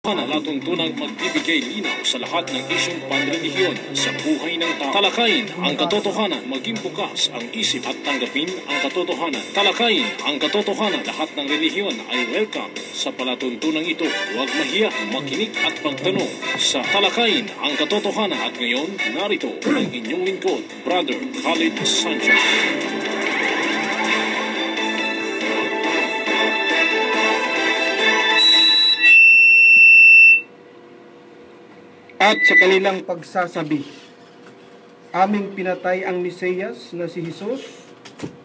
Latuntunang magbibigay linaw sa lahat ng isyong panrelihiyon sa buhay ng tao. Talakayin ang katotohanan, maging bukas ang isip at tanggapin ang katotohanan. Talakayin ang katotohanan, lahat ng relihiyon ay welcome sa palatuntunang ito. Huwag mahiya, makinig at pagtanong sa Talakayin ang katotohanan. At ngayon, narito ang inyong lingkod, Brother Khalid Sanchez. At sa kanilang pagsasabi, aming pinatay ang Mesiyas na si Jesus,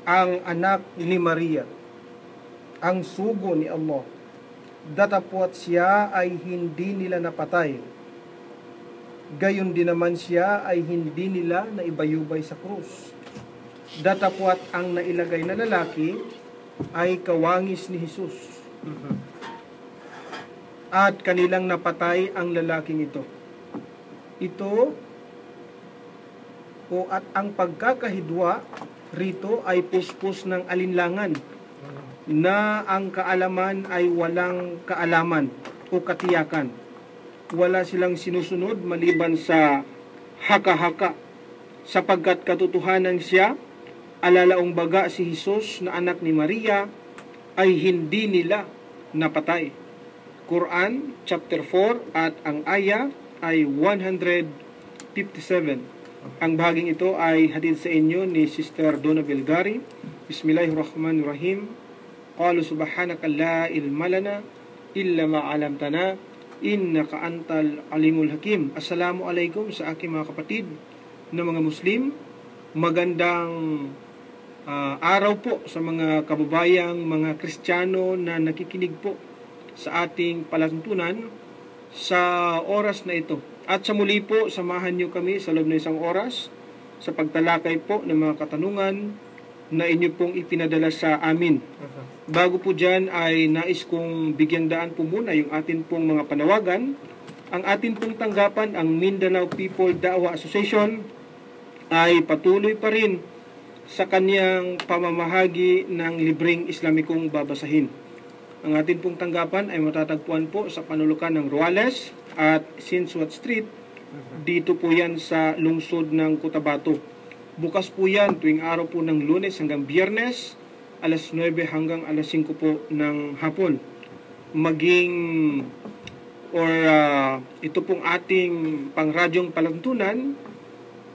ang anak ni Maria, ang sugo ni Allah. Datapwat siya ay hindi nila napatay. Gayon din naman siya ay hindi nila naibayubay sa krus. Datapwat ang nailagay na lalaki ay kawangis ni Jesus. At kanilang napatay ang lalaking ito. Ito o at ang pagkakahidwa rito ay puspos ng alinlangan na ang kaalaman ay walang kaalaman o katiyakan. Wala silang sinusunod maliban sa haka-haka sapagkat katotohanan siya, alalaong baga si Jesus na anak ni Maria ay hindi nila napatay. Quran chapter 4 at ang aya ay 157. Ang bahaging ito ay hatid sa inyo ni Sister Donna Belgari. Bismillahirrahmanirrahim. Qalu subhanaka la ilma lana illa ma 'allamtana innaka antal alimul hakim. Assalamu alaikum sa aking mga kapatid na mga Muslim. Magandang araw po sa mga kababayang mga Kristiyano na nakikinig po sa ating palatuntunan sa oras na ito. At sa muli po, samahan niyo kami sa loob ng isang oras sa pagtalakay po ng mga katanungan na inyo pong ipinadala sa amin. Bago po dyan ay nais kong bigyang daan po muna yung atin pong mga panawagan. Ang atin pong tanggapan, ang Mindanao People Da'wa Association, ay patuloy pa rin sa kanyang pamamahagi ng libreng Islamikong babasahin. Ang atin pong tanggapan ay matatagpuan po sa panulukan ng Ruales at Sinswat Street. Dito po yan sa lungsod ng Cotabato. Bukas po yan tuwing araw po ng Lunes hanggang Biyernes, alas 9 hanggang alas 5 po ng hapon. Ito pong ating pangradyong palantunan,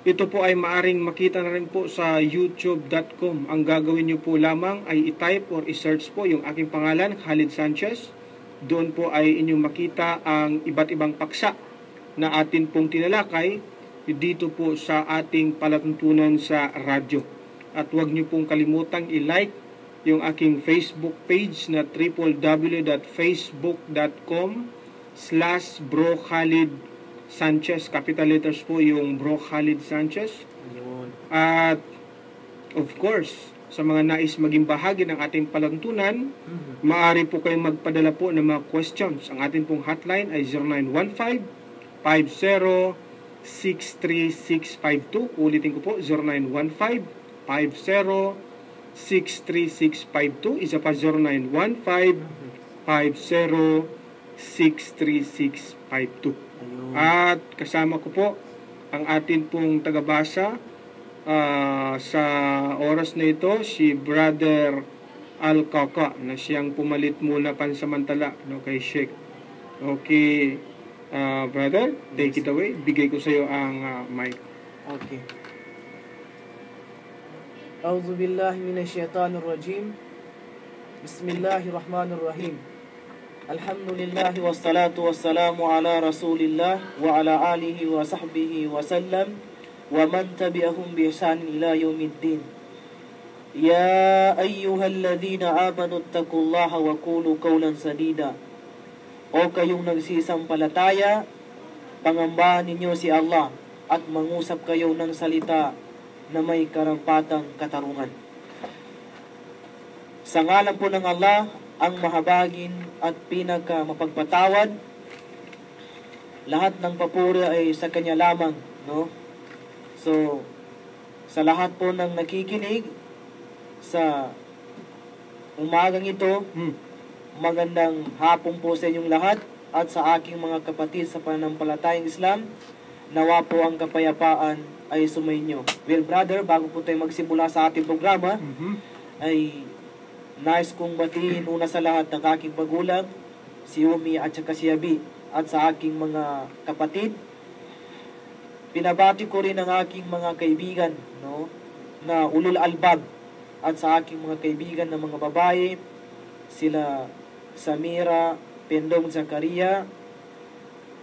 ito po ay maaring makita na rin po sa youtube.com. Ang gagawin nyo po lamang ay i-type or i-search po yung aking pangalan, Khalid Sanchez. Doon po ay inyong makita ang iba't ibang paksa na atin pong tinalakay dito po sa ating palatuntunan sa radyo. At huwag nyo pong kalimutang i-like yung aking Facebook page na www.facebook.com/brokhalid Sanchez, capital letters po yung Bro Khalid Sanchez. At of course, sa mga nais maging bahagi ng ating palantunan, maaari po kayong magpadala po ng mga questions. Ang ating pong hotline ay 0915-50-63652. Ulitin ko po, 0915-50-63652. Isa pa 0915-50-63652. At kasama ko po ang atin pong tagabasa sa oras na ito, si Brother Al-Kaka, na siyang pumalit muna pansamantala kay Sheikh. Okay, brother, take it away. Bigay ko sa iyo ang mic. Okay. A'udzu billahi minasyaitonir rajim. Bismillahirrahmanirrahim. Alhamdulillahi wassalatu wassalamu ala rasulillah wa ala alihi wa sahbihi wa sallam wa man tabi'ahum bi ihsan ila yaumiddin. Ya ayyuhalladhina amanu taqullaha wa qulu qawlan sadida. O kayong nagsisampalataya, pangambahan ninyo si Allah at mangusap kayo ng salita na may karampatang katarungan. Sa ngalan po ng Allah, ang mahabagin at pinaka mapagpatawad, lahat ng papuri ay sa Kanya lamang, no? So, sa lahat po ng nakikinig sa umagang ito, magandang hapon po sa inyong lahat. at sa aking mga kapatid sa pananampalatayang Islam. Nawa po ang kapayapaan ay sumainyo. Well, brother, bago po tayo magsimula sa ating programa, ay nais kong batiin una sa lahat ng aking magulang, si Umi at saka si Abi, at sa aking mga kapatid. Pinabati ko rin ang aking mga kaibigan, no, na ulul albab, at sa aking mga kaibigan na mga babae, sila Samira Pendong Zakaria,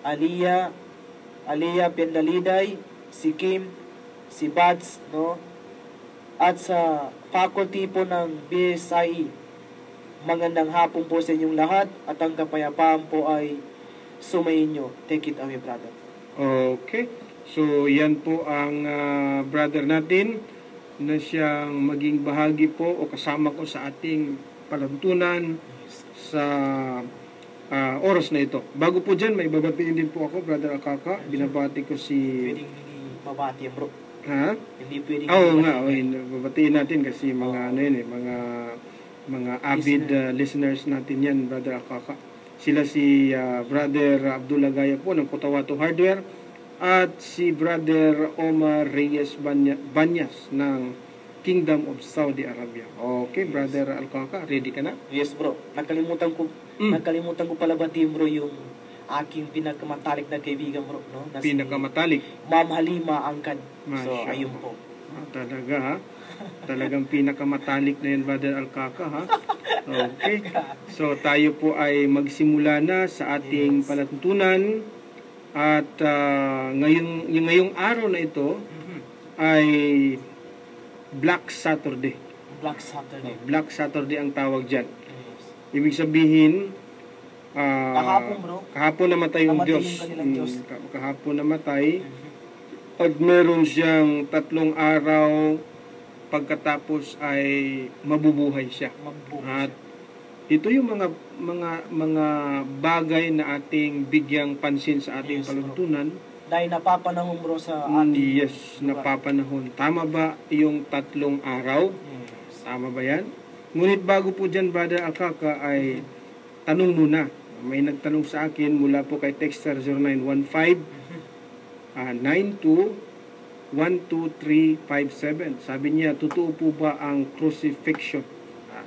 Aliyah Pendaliday, si Kim, si Bads, no, at sa faculty po ng BSIE. Magandang hapon po sa inyong lahat at ang kapayapaan po ay sumainyo. Take it away, brother. Okay. So, yan po ang brother natin na siyang maging bahagi po o kasama ko sa ating palantunan sa oras na ito. Bago po dyan, may babatiin din po ako, Brother Akaka. Binabati ko si... Pwedeng hindi mabati, bro. Ha? Hindi pwedeng Oo nga, babatiin natin kasi mga mga avid listeners natin yan, Brother Akaka. Sila si Brother Abdullah Gaya po ng Cotabato Hardware at si Brother Omar Reyes Banyas ng Kingdom of Saudi Arabia. Okay, Brother Alcaka, ready ka na? Yes, bro. Nakalimutan ko pala batiin, bro, yung aking pinakamatalik na kaibigan, bro, no? Pinakamatalik? Ma'am Halima Angkad. So, Masya ayun po. Talaga, ha? Talagang pinakamatalik na yan, Brother Alcaka, ha? Okay. So, tayo po ay magsimula na sa ating palatuntunan. At ngayong araw na ito ay Black Saturday. Black Saturday. Black Saturday ang tawag dyan. Yes. Ibig sabihin, kahapon, bro. Kahapon namatay yung Namatay Diyos. yung kanilang Diyos. Kahapon namatay. At meron siyang 3 araw pagkatapos ay mabubuhay siya. At ito yung mga bagay na ating bigyang pansin sa ating paluntunan. Dahil napapanahon, bro, sa ating... Yes, napapanahon. Tama ba yung 3 araw? Yes. Tama ba yan? Ngunit bago po dyan, Brother Akaka, ay tanong muna. May nagtanong sa akin mula po kay Texter 0915-92-12357. Sabi niya, totoo po ba ang crucifixion?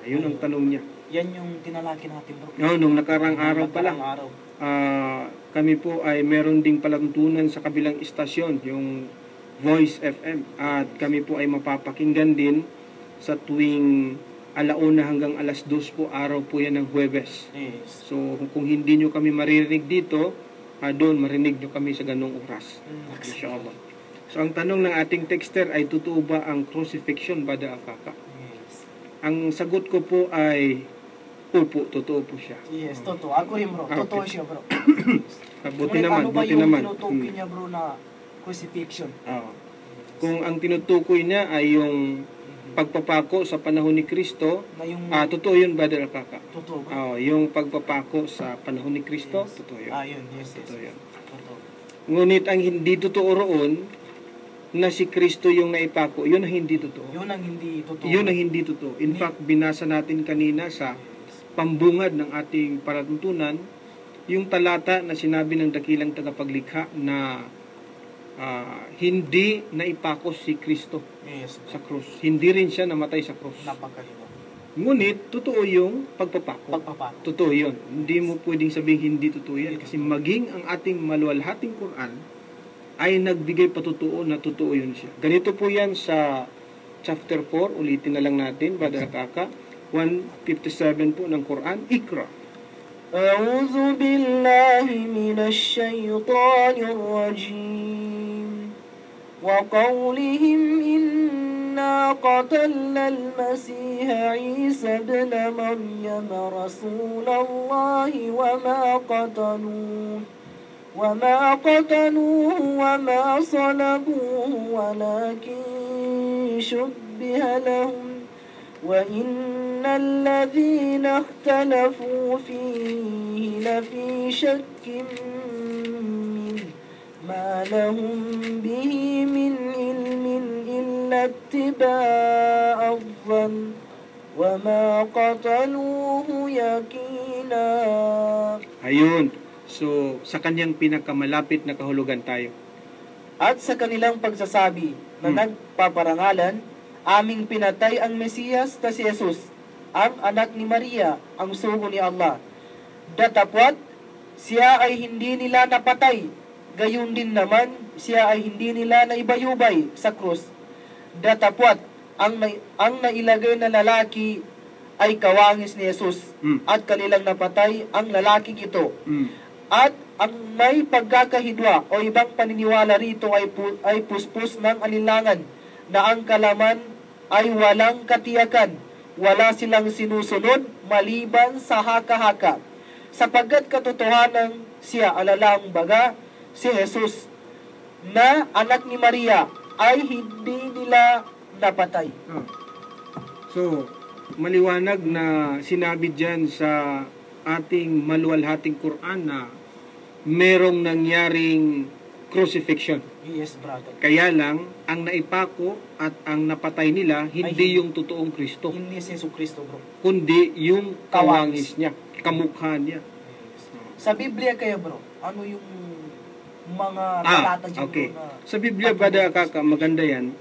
Yun ang tanong niya. Yan yung tinalaki natin, bro. Nung nakarang araw pa lang. Kami po ay meron ding palantunan sa kabilang istasyon, yung Voice FM. At kami po ay mapapakinggan din sa tuwing 1:00 hanggang 2:00 po, araw po yan ng Huwebes. Yes. So kung hindi nyo kami maririnig dito, doon marinig nyo kami sa ganong oras. Inshallah. So ang tanong ng ating texter ay, totoo ba ang crucifixion, Brother Akaka? Yes. Ang sagot ko po ay, opo, totoo po siya. Yes, totoo. Ako rin, bro. Totoo siya, bro. Buti naman, ano ba buti yung naman. tinutukoy niya, bro, na crucifixion? Kung ang tinutukoy niya ay yung pagpapako sa panahon ni Kristo, Na yung... totoo yun, Brother Akaka. Totoo, bro. Yung pagpapako sa panahon ni Kristo, totoo yun. Yun. Yes. Totoo yun. Totoo. Ngunit ang hindi totoo roon, na si Kristo yung naipako, yun ang hindi totoo. Yun ang hindi totoo. Yun ang hindi totoo. In fact, binasa natin kanina sa pambungad ng ating paratuntunan, yung talata na sinabi ng dakilang tagapaglikha na hindi naipako si Kristo sa krus. Hindi rin siya namatay sa krus. Napakalino. Ngunit, totoo yung pagpapako. Totoo yun. Hindi mo pwedeng sabihin hindi totoo yan. Kasi maging ang ating maluwalhating Quran ay nagbigay patutuo na totoo yun siya. Ganito po yan sa chapter 4. Ulitin na lang natin, Brother Akaka. 157 po ng Quran. Ikra. أعوذ بالله من الشيطان الرجيم وقولهم إنا قتلنا المسيح عيسى ابن مريم رسول الله وما قتلوه وما صلبوه ولكن شبه لهم وإن الذين اختلفوا فيه لفي شك منه ما لهم به من علم إلا اتباع الظن وما قتلوه يقينا. Ayun. So, sa kanyang pinakamalapit na kahulugan tayo. At sa kanilang pagsasabi na nagpaparangalan, aming pinatay ang Mesiyas na si Jesus, ang anak ni Maria, ang sugo ni Allah. Datapwat, siya ay hindi nila napatay. Gayon din naman, siya ay hindi nila naibayubay sa krus. Datapwat, ang nailagay na lalaki ay kawangis ni Jesus, at kanilang napatay ang lalaking ito. At ang may pagkakahidwa o ibang paniniwala rito ay puspos ng alinlangan na ang kalaman ay walang katiyakan. Wala silang sinusunod maliban sa haka-haka. Sapagkat katotohanan siya alalang baga, si Jesus na anak ni Maria ay hindi nila napatay. So, maliwanag na sinabi dyan sa ating maluwalhating Quran na merong nangyaring crucifixion. Yes, brother. Kaya lang, ang naipako at ang napatay nila, hindi yung totoong Kristo. Hindi si Kristo, bro. Kundi yung kawangis niya, kamukha niya. Sa Biblia kaya, bro, ano yung mga talata dyan, okay. bro, na... Sa Biblia, Brother Akaka, maganda yan.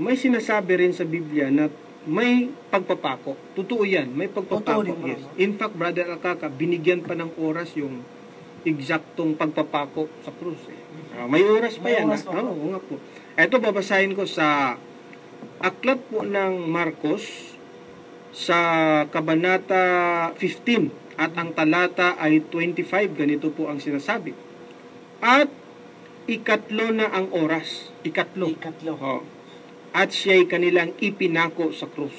May sinasabi rin sa Biblia na may pagpapako. Totoo yan, may pagpapako. Totoo rin, Yes. In fact, Brother Akaka, binigyan pa ng oras yung eksaktong pagpapako sa krus. May oras pa yan. Oo nga po. Ito, babasahin ko sa aklat po ng Marcos sa kabanata 15 at ang talata ay 25. Ganito po ang sinasabi. At ikatlo na ang oras. Ikatlo. Oh. At siya'y kanilang ipinako sa krus.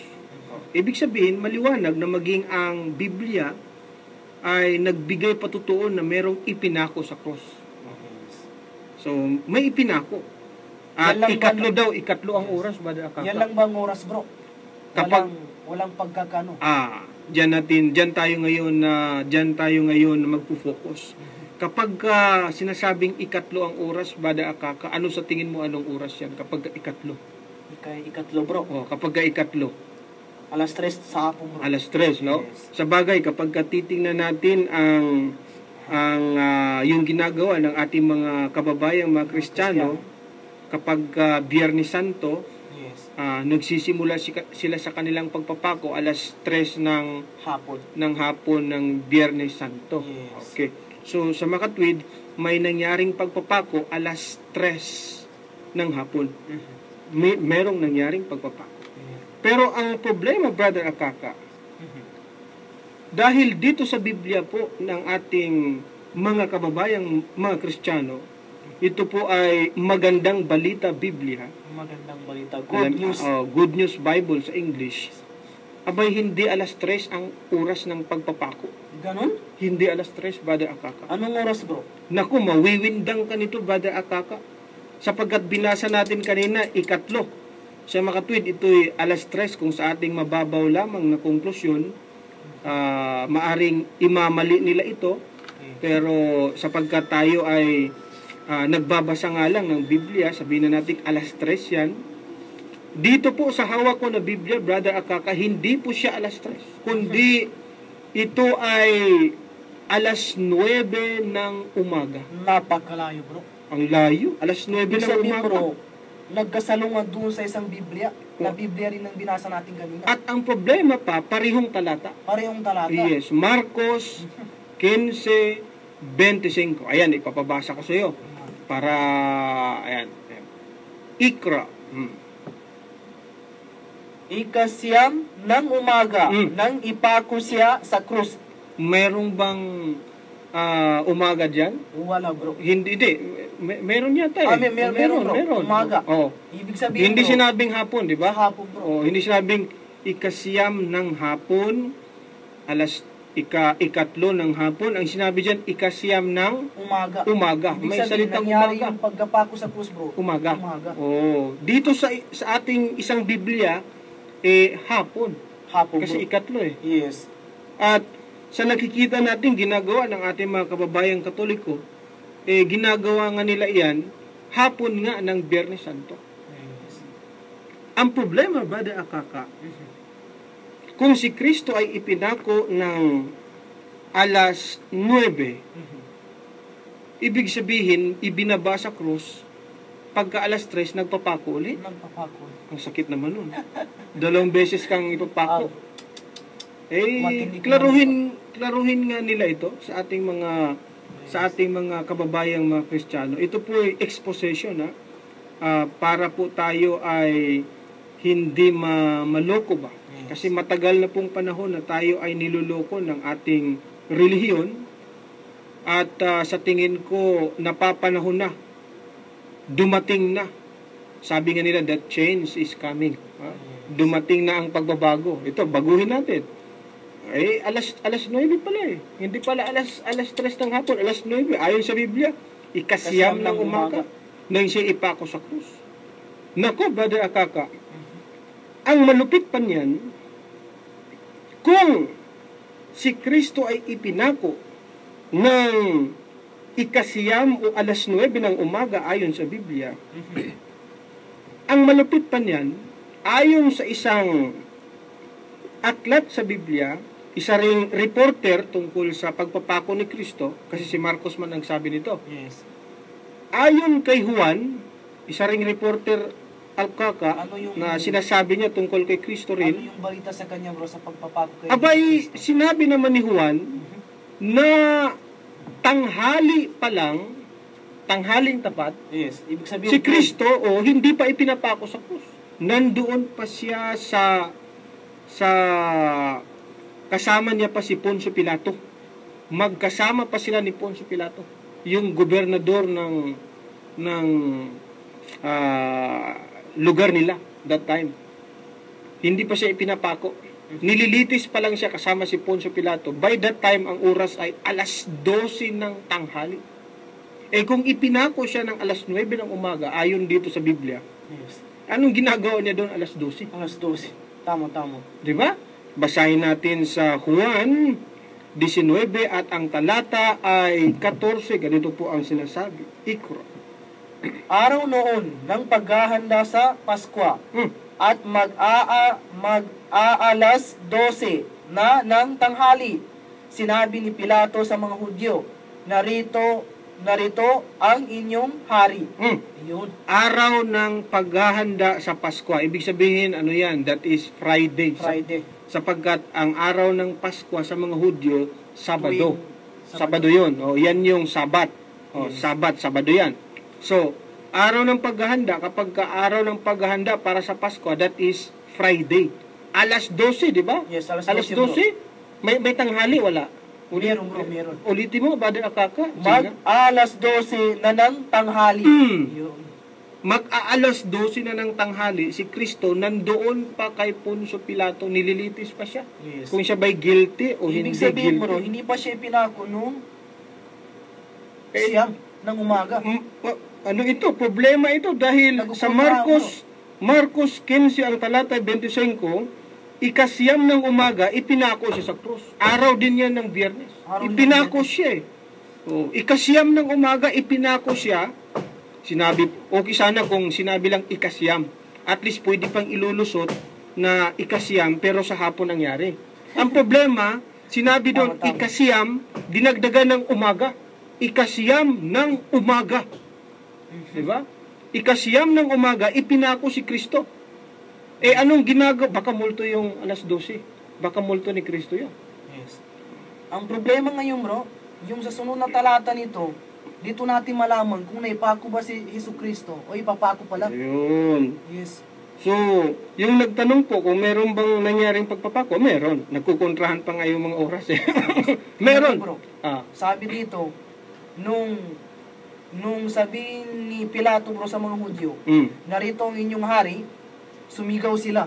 Ibig sabihin, maliwanag na maging ang Biblia ay nagbigay patutuon na merong ipinako sa krus. So, may ipinako. At ikatlo ang oras, Brother Akaka. Yan lang bang oras, bro? Walang pagkakano. Diyan tayo ngayon na magpo-focus. Kapag sinasabing ikatlo ang oras, Brother Akaka, ano sa tingin mo anong oras yan kapag ikatlo? Ikatlo, bro. Kapag ikatlo. Alas 3 sa hapon, bro. Alas 3, no? Yes. Sa bagay, kapag titingnan natin ang yung ginagawa ng ating mga kababayang mga Kristiyano, kapag Biyernes Santo, yes, nagsisimula sila sa kanilang pagpapako alas 3 ng hapon ng Biyernes Santo. Yes. Okay. So, sa Makatwid, may nangyaring pagpapako alas 3 ng hapon. Merong nangyaring pagpapako. Pero ang problema, Brother Akaka, dahil dito sa Biblia po ng ating mga kababayang mga Kristiyano, ito po ay magandang balita Biblia. Magandang balita. Good news. Good News Bible sa English. Abay, hindi alas 3 ang oras ng pagpapako. Ganon? Hindi alas 3, Brother Akaka. Anong oras, bro? Naku, mawiwindang ka nito, Brother Akaka. Sapagkat binasa natin kanina, ikatlo. Sa Makatwid, ito'y alas 3 kung sa ating mababaw lamang na konklusyon, maaring imamali nila ito. Pero sapagkat tayo ay nagbabasa nga lang ng Biblia, sabihin na natin alas 3 yan. Dito po sa hawak ko na Biblia, Brother Akaka, hindi po siya alas 3. Kundi ito ay alas 9 ng umaga. Napakalayo, bro. Ang layo. Alas 9 ng umaga. Bro, nagkasalungan doon sa isang Biblia. Na Biblia rin ang binasa natin kanina. At ang problema pa, parehong talata. Parehong talata. Yes, Marcos 15:25. Ayan, ipapabasa ko sa iyo. Para, ayan. Ikra. Ikasyam ng umaga nang ipako siya sa krus. Merong bang umaga dyan? Wala, bro. Hindi. Meron yata eh. Meron, bro. Umaga. Ibig sabihin, hindi bro, sinabing hapon, di ba? hapon, bro. Hindi sinabing ikasyam ng hapon, ikatlo ng hapon. Ang sinabi dyan, ikasyam ng umaga. Ibig May sabihin, salitang nangyari umaga. yung pagkapako sa krus, bro. Umaga. Dito sa ating isang Biblia, hapon. Kasi bro. ikatlo eh. Yes. At sa nakikita natin ginagawa ng ating mga kababayang Katoliko, ginagawa nga nila iyan hapon nga ng Biyernes Santo. Yes. Ang problema, Brother Akaka, kung si Kristo ay ipinako ng alas 9. Ibig sabihin, ibinaba sa krus, pagka alas 3, nagpapako ulit. Nagpapako. Ang sakit naman nun. 2 beses kang ipapako. Matindi Klaruhin nga nila ito sa ating mga kababayang mga Kristiyano. Ito po ay exposition, para po tayo ay hindi maloko ba? Yes. Kasi matagal na pong panahon na tayo ay niloloko ng ating relihiyon. At sa tingin ko, napapanahon na. Dumating na. Sabi nga nila, that change is coming. Dumating na ang pagbabago. Ito, baguhin natin. Alas 9 pala eh. Hindi pala alas 3 ng hapon, alas 9. Ayon sa Biblia, ikasiyam ng umaga nang siya ipako sa krus. Nako, Brother Akaka, ang malupit pa niyan, kung si Kristo ay ipinako ng ikasiyam o alas 9 ng umaga ayon sa Biblia, ang malupit pa niyan, ayon sa isang aklat sa Biblia, isa ring reporter tungkol sa pagpapako ni Kristo, kasi si Marcos man ang sabi nito. Yes. Ayon kay Juan, isa ring reporter Alcaka, Ano na sinasabi niya tungkol kay Kristo Ano rin. yung balita sa kanya, bro, sa pagpapako kay Abay, Kristo? sinabi naman ni Juan na tanghali pa lang, tanghaling tapat, Yes. Ibig sabihin, si Kristo hindi pa ipinapako sa krus. Nandoon pa siya sa kasama niya pa si Poncio Pilato. Magkasama pa sila ni Poncio Pilato, yung gobernador ng lugar nila that time. Hindi pa siya ipinapako. Nililitis pa lang siya kasama si Poncio Pilato. By that time, ang oras ay alas 12 ng tanghali. Kung ipinako siya ng alas 9 ng umaga, ayon dito sa Biblia, Yes. anong ginagawa niya doon alas 12? Alas 12. Tama. Di ba? Basahin natin sa Juan 19 at ang talata ay 14. Ganito po ang sinasabi. Ikra. Araw noon ng paghahanda sa Paskwa at mag-aalas 12 na ng tanghali, sinabi ni Pilato sa mga Hudyo, narito ang inyong hari. Yun. Araw ng paghahanda sa Pasko. Ibig sabihin, ano yan? That is Friday. Friday. Sapagkat ang araw ng Pasko sa mga Hudyo, Sabado. Tuwing Sabado yun. Yan yung Sabat. Yes. Sabado yan. So, araw ng paghahanda, kapag araw ng paghahanda para sa Pasko, that is Friday. Alas 12, di ba? Yes, alas 12. 12, May tanghali, wala. Meron, bro, meron. Ulitin mo, Brother Akaka. Mag-alas 12 na ng tanghali. Yun. Mag-aalas 12 na ng tanghali, si Kristo nandoon pa kay Poncio Pilato, nililitis pa siya. Yes. Kung siya ba'y guilty o Ibig hindi sabihin, guilty. bro, hindi pa siya pinako nung siyam ng umaga. Ano ito? Problema ito dahil sa Marcos 15 ang talata 25, ikasiyam ng umaga, ipinako siya sa krus. Araw din yan ng Biyernes. Ipinako siya ikasiyam ng umaga, ipinako siya. Sinabi, okay sana kung sinabi lang ikasiyam. At least pwede pang ilulusot na ikasiyam, pero sa hapon nangyari. Ang problema, sinabi doon, ikasiyam, dinagdagan ng umaga. Ikasiyam ng umaga. Diba? Ikasiyam ng umaga, ipinako si Kristo. Anong ginagawa? Baka multo yung alas 12. Baka multo ni Kristo yan. Yes. Ang problema ngayon, bro, yung sa sunod na talata nito, dito natin malaman kung naipako ba si Jesucristo o ipapako pa lang. Ayun. Yes. So, yung nagtanong po kung meron bang nangyaring pagpapako, meron. Nagkukontrahan pa nga yung mga oras eh. Meron. Bro, sabi dito, nung sabihin ni Pilato, bro, sa mga Hudyo, narito ang inyong hari, sumigaw sila,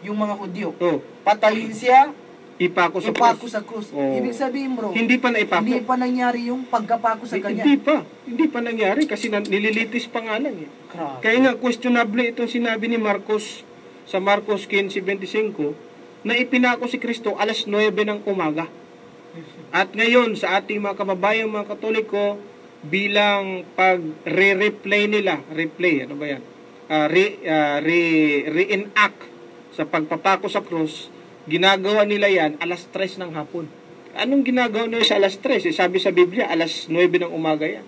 yung mga Hudyo. Patayin siya, ipako sa krus. Ibig sabihin, bro, hindi pa naipako. Hindi pa nangyari yung pagkapako sa kanya. Hindi pa nangyari kasi nililitis pa nga lang. Grabe. Kaya nga, questionable itong sinabi ni Marcos sa Marcos 15:25 na ipinako si Kristo alas 9 ng umaga. At ngayon, sa ating mga kababayan, mga Katoliko, bilang pag-re-replay nila, ano ba yan? Reenact sa pagpapako sa krus, ginagawa nila yan alas 3 ng hapon. Anong ginagawa nyo sa alas 3? Sabi sa Biblia, alas 9 ng umaga yan.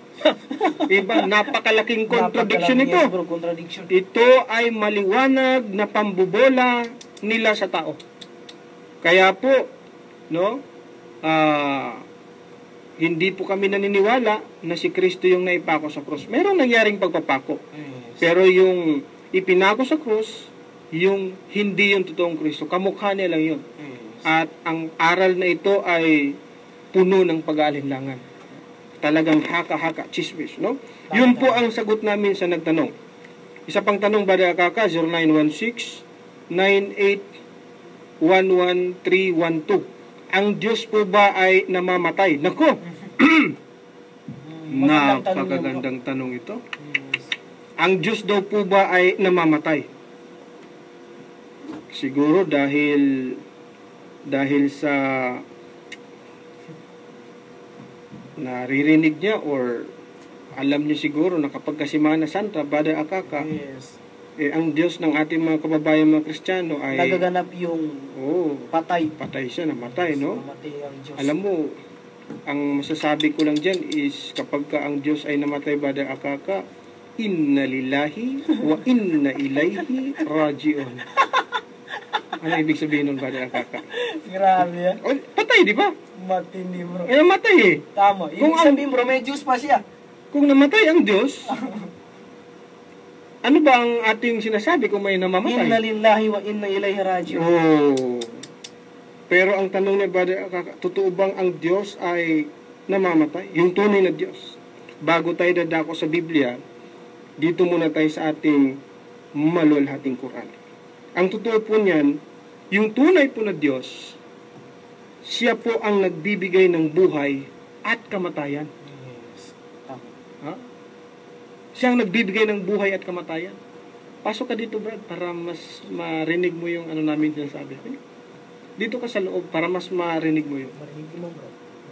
Diba? Napakalaking contradiction ito. Yes, bro, contradiction. Ito ay maliwanag na pambubola nila sa tao. Kaya po, no, hindi po kami naniniwala na si Kristo yung naipako sa krus. Merong nangyaring pagpapako. Yes. Pero yung ipinako sa krus, yung hindi yung totoong Kristo. Kamukha niya lang yun. Yes. At ang aral na ito ay puno ng pag-aalinlangan. Talagang haka-haka, chismis, no? Yun po ang sagot namin sa nagtanong. Isa pang tanong, Brother Akaka, 0916-98-11312. Ang Diyos po ba ay namamatay? Nako! Napakagandang tanong ito. Yes. Ang Diyos daw po ba ay namamatay? Siguro dahil sa naririnig niya or alam niya siguro na kapag Semana Santa, Brother Akaka, Yes. ang Diyos ng ating mga kababayan mga Kristiyano ay Nagaganap yung patay. patay siya, namatay, no? Namatay ang Diyos. Alam mo, ang masasabi ko lang dyan is kapag ka ang Diyos ay namatay, Brother Akaka, inna lillahi wa inna ilayhi raji'un. Ano ibig sabihin nun, Brother Akaka? Grabe yan. Oh, patay, di ba? Matindi, bro. Eh, namatay eh. Tama. Ibig sabihin, bro, may Diyos pa siya. Kung namatay ang Diyos, ano ba ang ating sinasabi kung may namamatay? Inna lillahi wa inna ilayhi raji'un. Oh. Pero ang tanong niya, Brother Akaka, totoo bang ang Diyos ay namamatay? Yung tunay na Diyos. Bago tayo dadako sa Biblia, dito muna tayo sa ating maluwalhating Quran. Ang totoo po niyan, yung tunay po na Diyos, siya po ang nagbibigay ng buhay at kamatayan. Yes. Tama. Ha? Siya ang nagbibigay ng buhay at kamatayan. Pasok ka dito, Brad, para mas marinig mo yung ano namin sinasabi. Dito ka sa loob para mas marinig mo yun. Marinig mo, bro.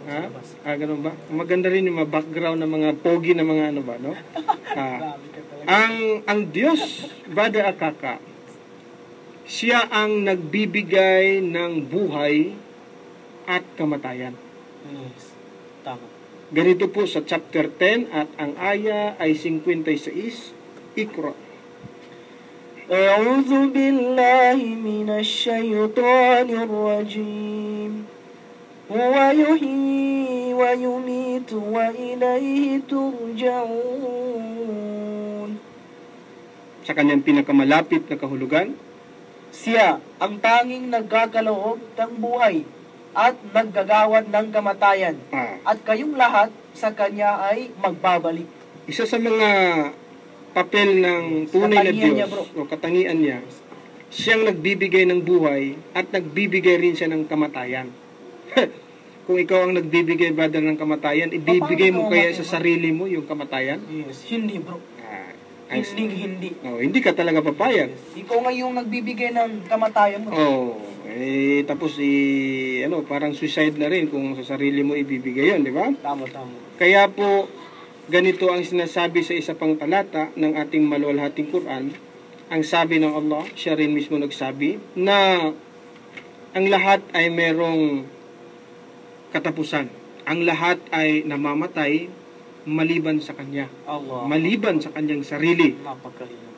Ha? Ganun ba? Maganda rin yung mga background ng mga pogi na mga ano ba, no? Grabe ka talaga. Ang Diyos, Brother Akaka, siya ang nagbibigay ng buhay at kamatayan. Yes. Tama. Ganito po sa chapter 10 at ang aya ay 56, Iqra. أعوذ بالله من الشيطان الرجيم هو يحيي ويميت وإليه ترجعون. Sa kanyang pinakamalapit na kahulugan, Siya ang tanging nagkakaloob ng buhay at naggagawad ng kamatayan. At kayong lahat sa Kanya ay magbabalik. isa sa mga papel ng tunay na Katangian Diyos niya, bro. o katangian niya, siyang nagbibigay ng buhay at nagbibigay rin siya ng kamatayan. Kung ikaw ang nagbibigay, Brother, ng kamatayan, ibibigay mo kaya sa sarili mo yung kamatayan? Yes. Hindi, bro. Hindi. Hindi ka talaga papayag. Ikaw nga yung nagbibigay ng kamatayan mo. Tapos parang suicide na rin kung sa sarili mo ibibigay yun, di ba? Tama. Kaya po, ganito ang sinasabi sa isa pang talata ng ating maluwalhating Quran. Ang sabi ng Allah, siya rin mismo nagsabi, na ang lahat ay merong katapusan. Ang lahat ay namamatay maliban sa Kanya. Allah. Maliban sa Kanyang sarili. Napakalinang.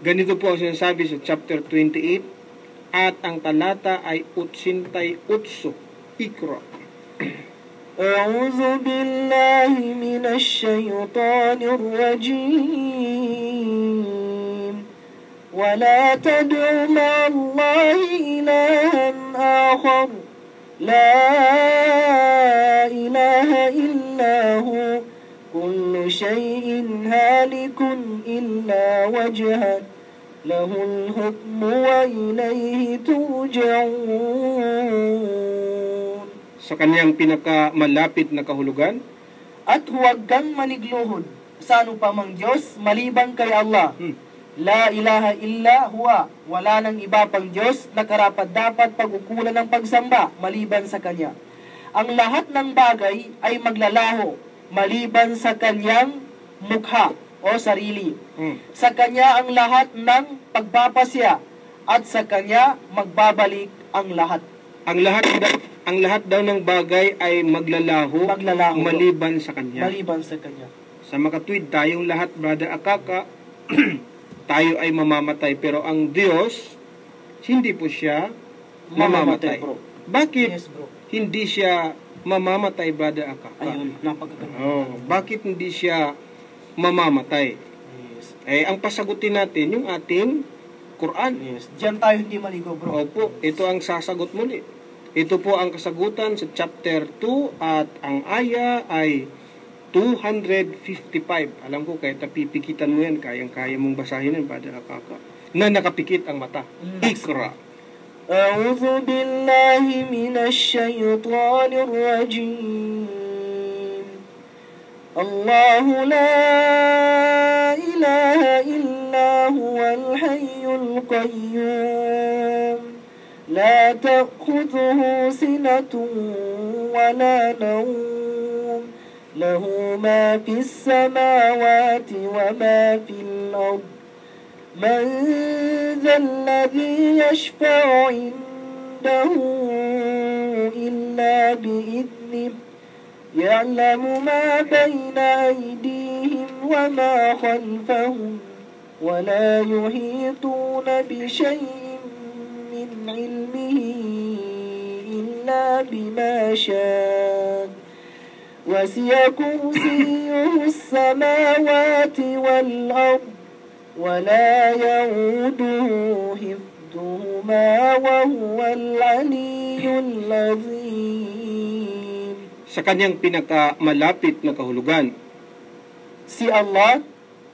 Ganito po ang sinasabi sa chapter 28 at ang talata ay 88. Iqra. أعوذ بالله من الشيطان الرجيم ولا تدع مع الله إلها آخر لا إله إلا هو كل شيء هالك إلا وجهه له الحكم وإليه ترجعون. Sa kanyang pinakamalapit na kahulugan, at huwag kang manigluhod sa ano pa mang Diyos maliban kay Allah. La ilaha illa huwa. Wala nang iba pang Diyos na karapat-dapat pag-ukulan ng pagsamba maliban sa Kanya. Ang lahat ng bagay ay maglalaho maliban sa Kanyang mukha o sarili. Sa Kanya ang lahat ng pagpapasya at sa Kanya magbabalik ang lahat. ang lahat daw ng bagay ay maglalaho maliban sa kanya. Maliban sa kanya. Sa makatwid tayong lahat, Brother Akaka, tayo ay mamamatay, pero ang Diyos hindi po siya mamamatay. Bro. Bakit Yes, bro. hindi siya mamamatay, Brother Akaka? Ayun, napakaganda. Bakit hindi siya mamamatay? Yes. Ang pasagutin natin yung ating Quran. Yes. Diyan tayo hindi maligo, bro. Opo, ito ang sasagot muli. Ito po ang kasagutan sa chapter 2 at ang aya ay 255. Alam ko, kahit napipikitan mo yan, kayang-kaya mong basahin yan, Brother Akaka, na nakapikit ang mata. Ikra. أعوذ بالله من الشيطان الرجيم الله لا إله إلا هو الحي القيوم لا تأخذه سنة ولا نوم له ما في السماوات وما في الأرض من ذا الذي يشفع عنده إلا بإذنه يعلم ما بين أيديهم وما خلفهم ولا يحيطون بشيء من علمه إلا بما شاء وسع كرسيه السماوات والأرض ولا يعوده حفظهما وهو العلي العظيم. Sa kanyang pinakamalapit na kahulugan, si Allah,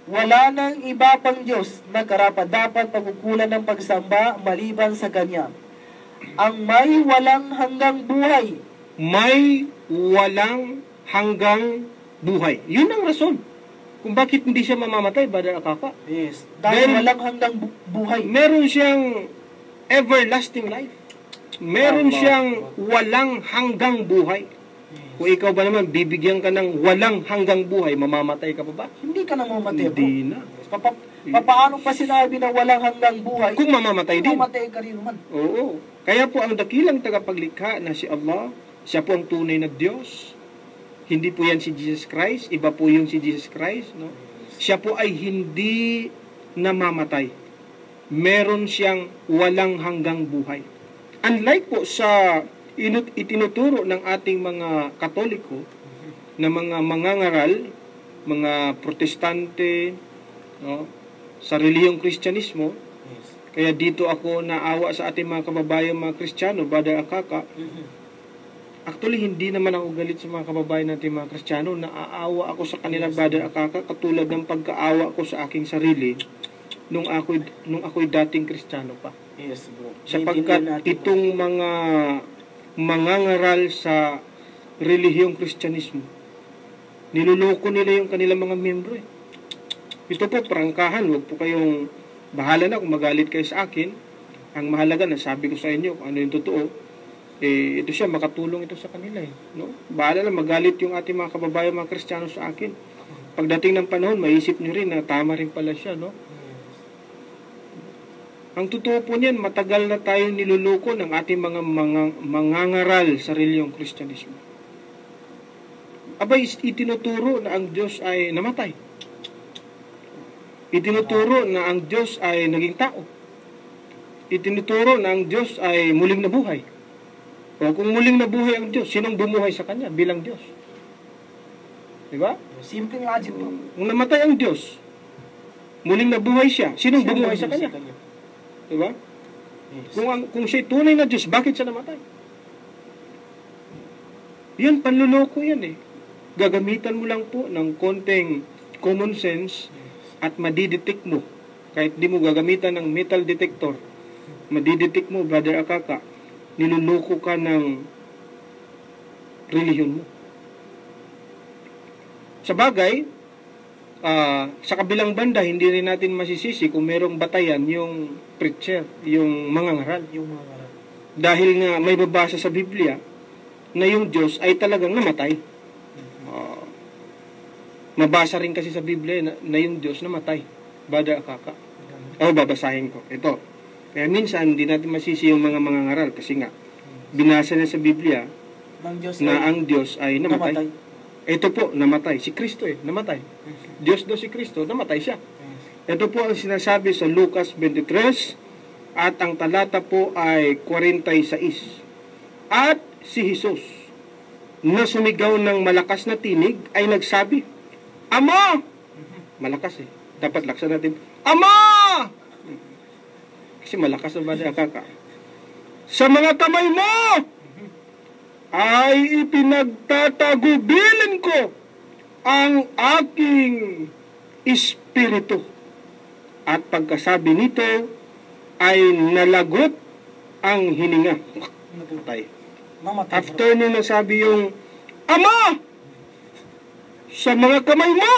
wala nang iba pang Diyos na karapat-dapat pagkukulan ng pagsamba maliban sa Kanya. Ang may walang hanggang buhay. May walang hanggang buhay. Yun ang rason kung bakit hindi siya mamamatay, Brother Akaka. Yes. Dahil walang hanggang buhay. Meron siyang everlasting life. Meron siyang walang hanggang buhay. Kung ikaw ba naman, bibigyan ka ng walang hanggang buhay, mamamatay ka pa ba? Hindi ka na mamamatay, bro. Hindi na. Paano pa sinabi na walang hanggang buhay? Kung mamamatay din. Mamamatay ka rin naman. Oo. Kaya po ang dakilang tagapaglikha na si Allah, siya po ang tunay na Diyos. Hindi po yan si Jesus Christ, iba po yung si Jesus Christ, no? Siya po ay hindi namamatay. Meron siyang walang hanggang buhay. Unlike po sa itinuturo ng ating mga Katoliko na mga mangangaral, mga Protestante, no, sa relihiyong Kristyanismo. Kaya dito ako naawa sa ating mga kababayan, mga Kristiyano, Brother Akaka. Actually, hindi naman ako galit sa mga kababayan natin, mga Kristiyano. Naaawa ako sa kanila, Brother Akaka, katulad ng pagkaawa ko sa aking sarili nung ako'y dating Kristiyano pa. Yes, bro. Sapagkat itong mga mangangaral sa relihiyong Kristyanismo, niluloko nila yung kanilang mga miyembro. Ito po, prangkahan. Huwag po kayong bahala na kung magalit kayo sa akin. Ang mahalaga na sabi ko sa inyo kung ano yung totoo. Ito siya, makatulong ito sa kanila. No? Bahala na magalit yung ating mga kababayan, mga Kristiyano sa akin. Pagdating ng panahon, maisip nyo rin na tama rin pala siya. No? Ang totoo po niyan, matagal na tayo niluloko ng ating mga mangangaral sa relihiyong Kristyanismo. Abay, itinuturo na ang Diyos ay namatay. Itinuturo na ang Diyos ay naging tao. Itinuturo na ang Diyos ay muling nabuhay. O kung muling nabuhay ang Diyos, sinong bumuhay sa Kanya bilang Diyos? Diba? Simpleng logic po. Kung namatay ang Diyos, muling nabuhay siya, sinong bumuhay sa Kanya? Diba? Yes. Kung siya'y tunay na Diyos, bakit siya namatay? Yan, panluloko yan eh. Gagamitan mo lang po ng konting common sense at madidetect mo. Kahit di mo gagamitan ng metal detector, madidetect mo, Brother Akaka, niluloko ka ng relihiyon mo. Sa bagay, sa kabilang banda, hindi rin natin masisisi kung merong batayan yung preacher, yung mangangaral. Dahil nga may babasa sa Biblia na yung Diyos ay talagang namatay. Mabasa rin kasi sa Biblia na yung Diyos namatay. Brother Akaka. Babasahin ko. Ito. Kaya minsan, hindi natin masisi yung mga mangangaral kasi nga, binasa niya sa Biblia Ng Diyos na ay ang Diyos ay namatay. namatay. Ito po, namatay. Si Kristo namatay. Diyos daw si Kristo, namatay siya. Ito po ang sinasabi sa Lucas 23 at ang talata po ay 46. At si Jesus na sumigaw ng malakas na tinig ay nagsabi, Ama! Malakas Dapat laksan natin, Ama! Kasi malakas na ba akaka? Sa mga kamay mo ay ipinagtatagubilin ko ang aking espiritu. At pagkasabi nito ay nalagot ang hininga. Namatay. After nung nasabi yung, Ama! Sa mga kamay mo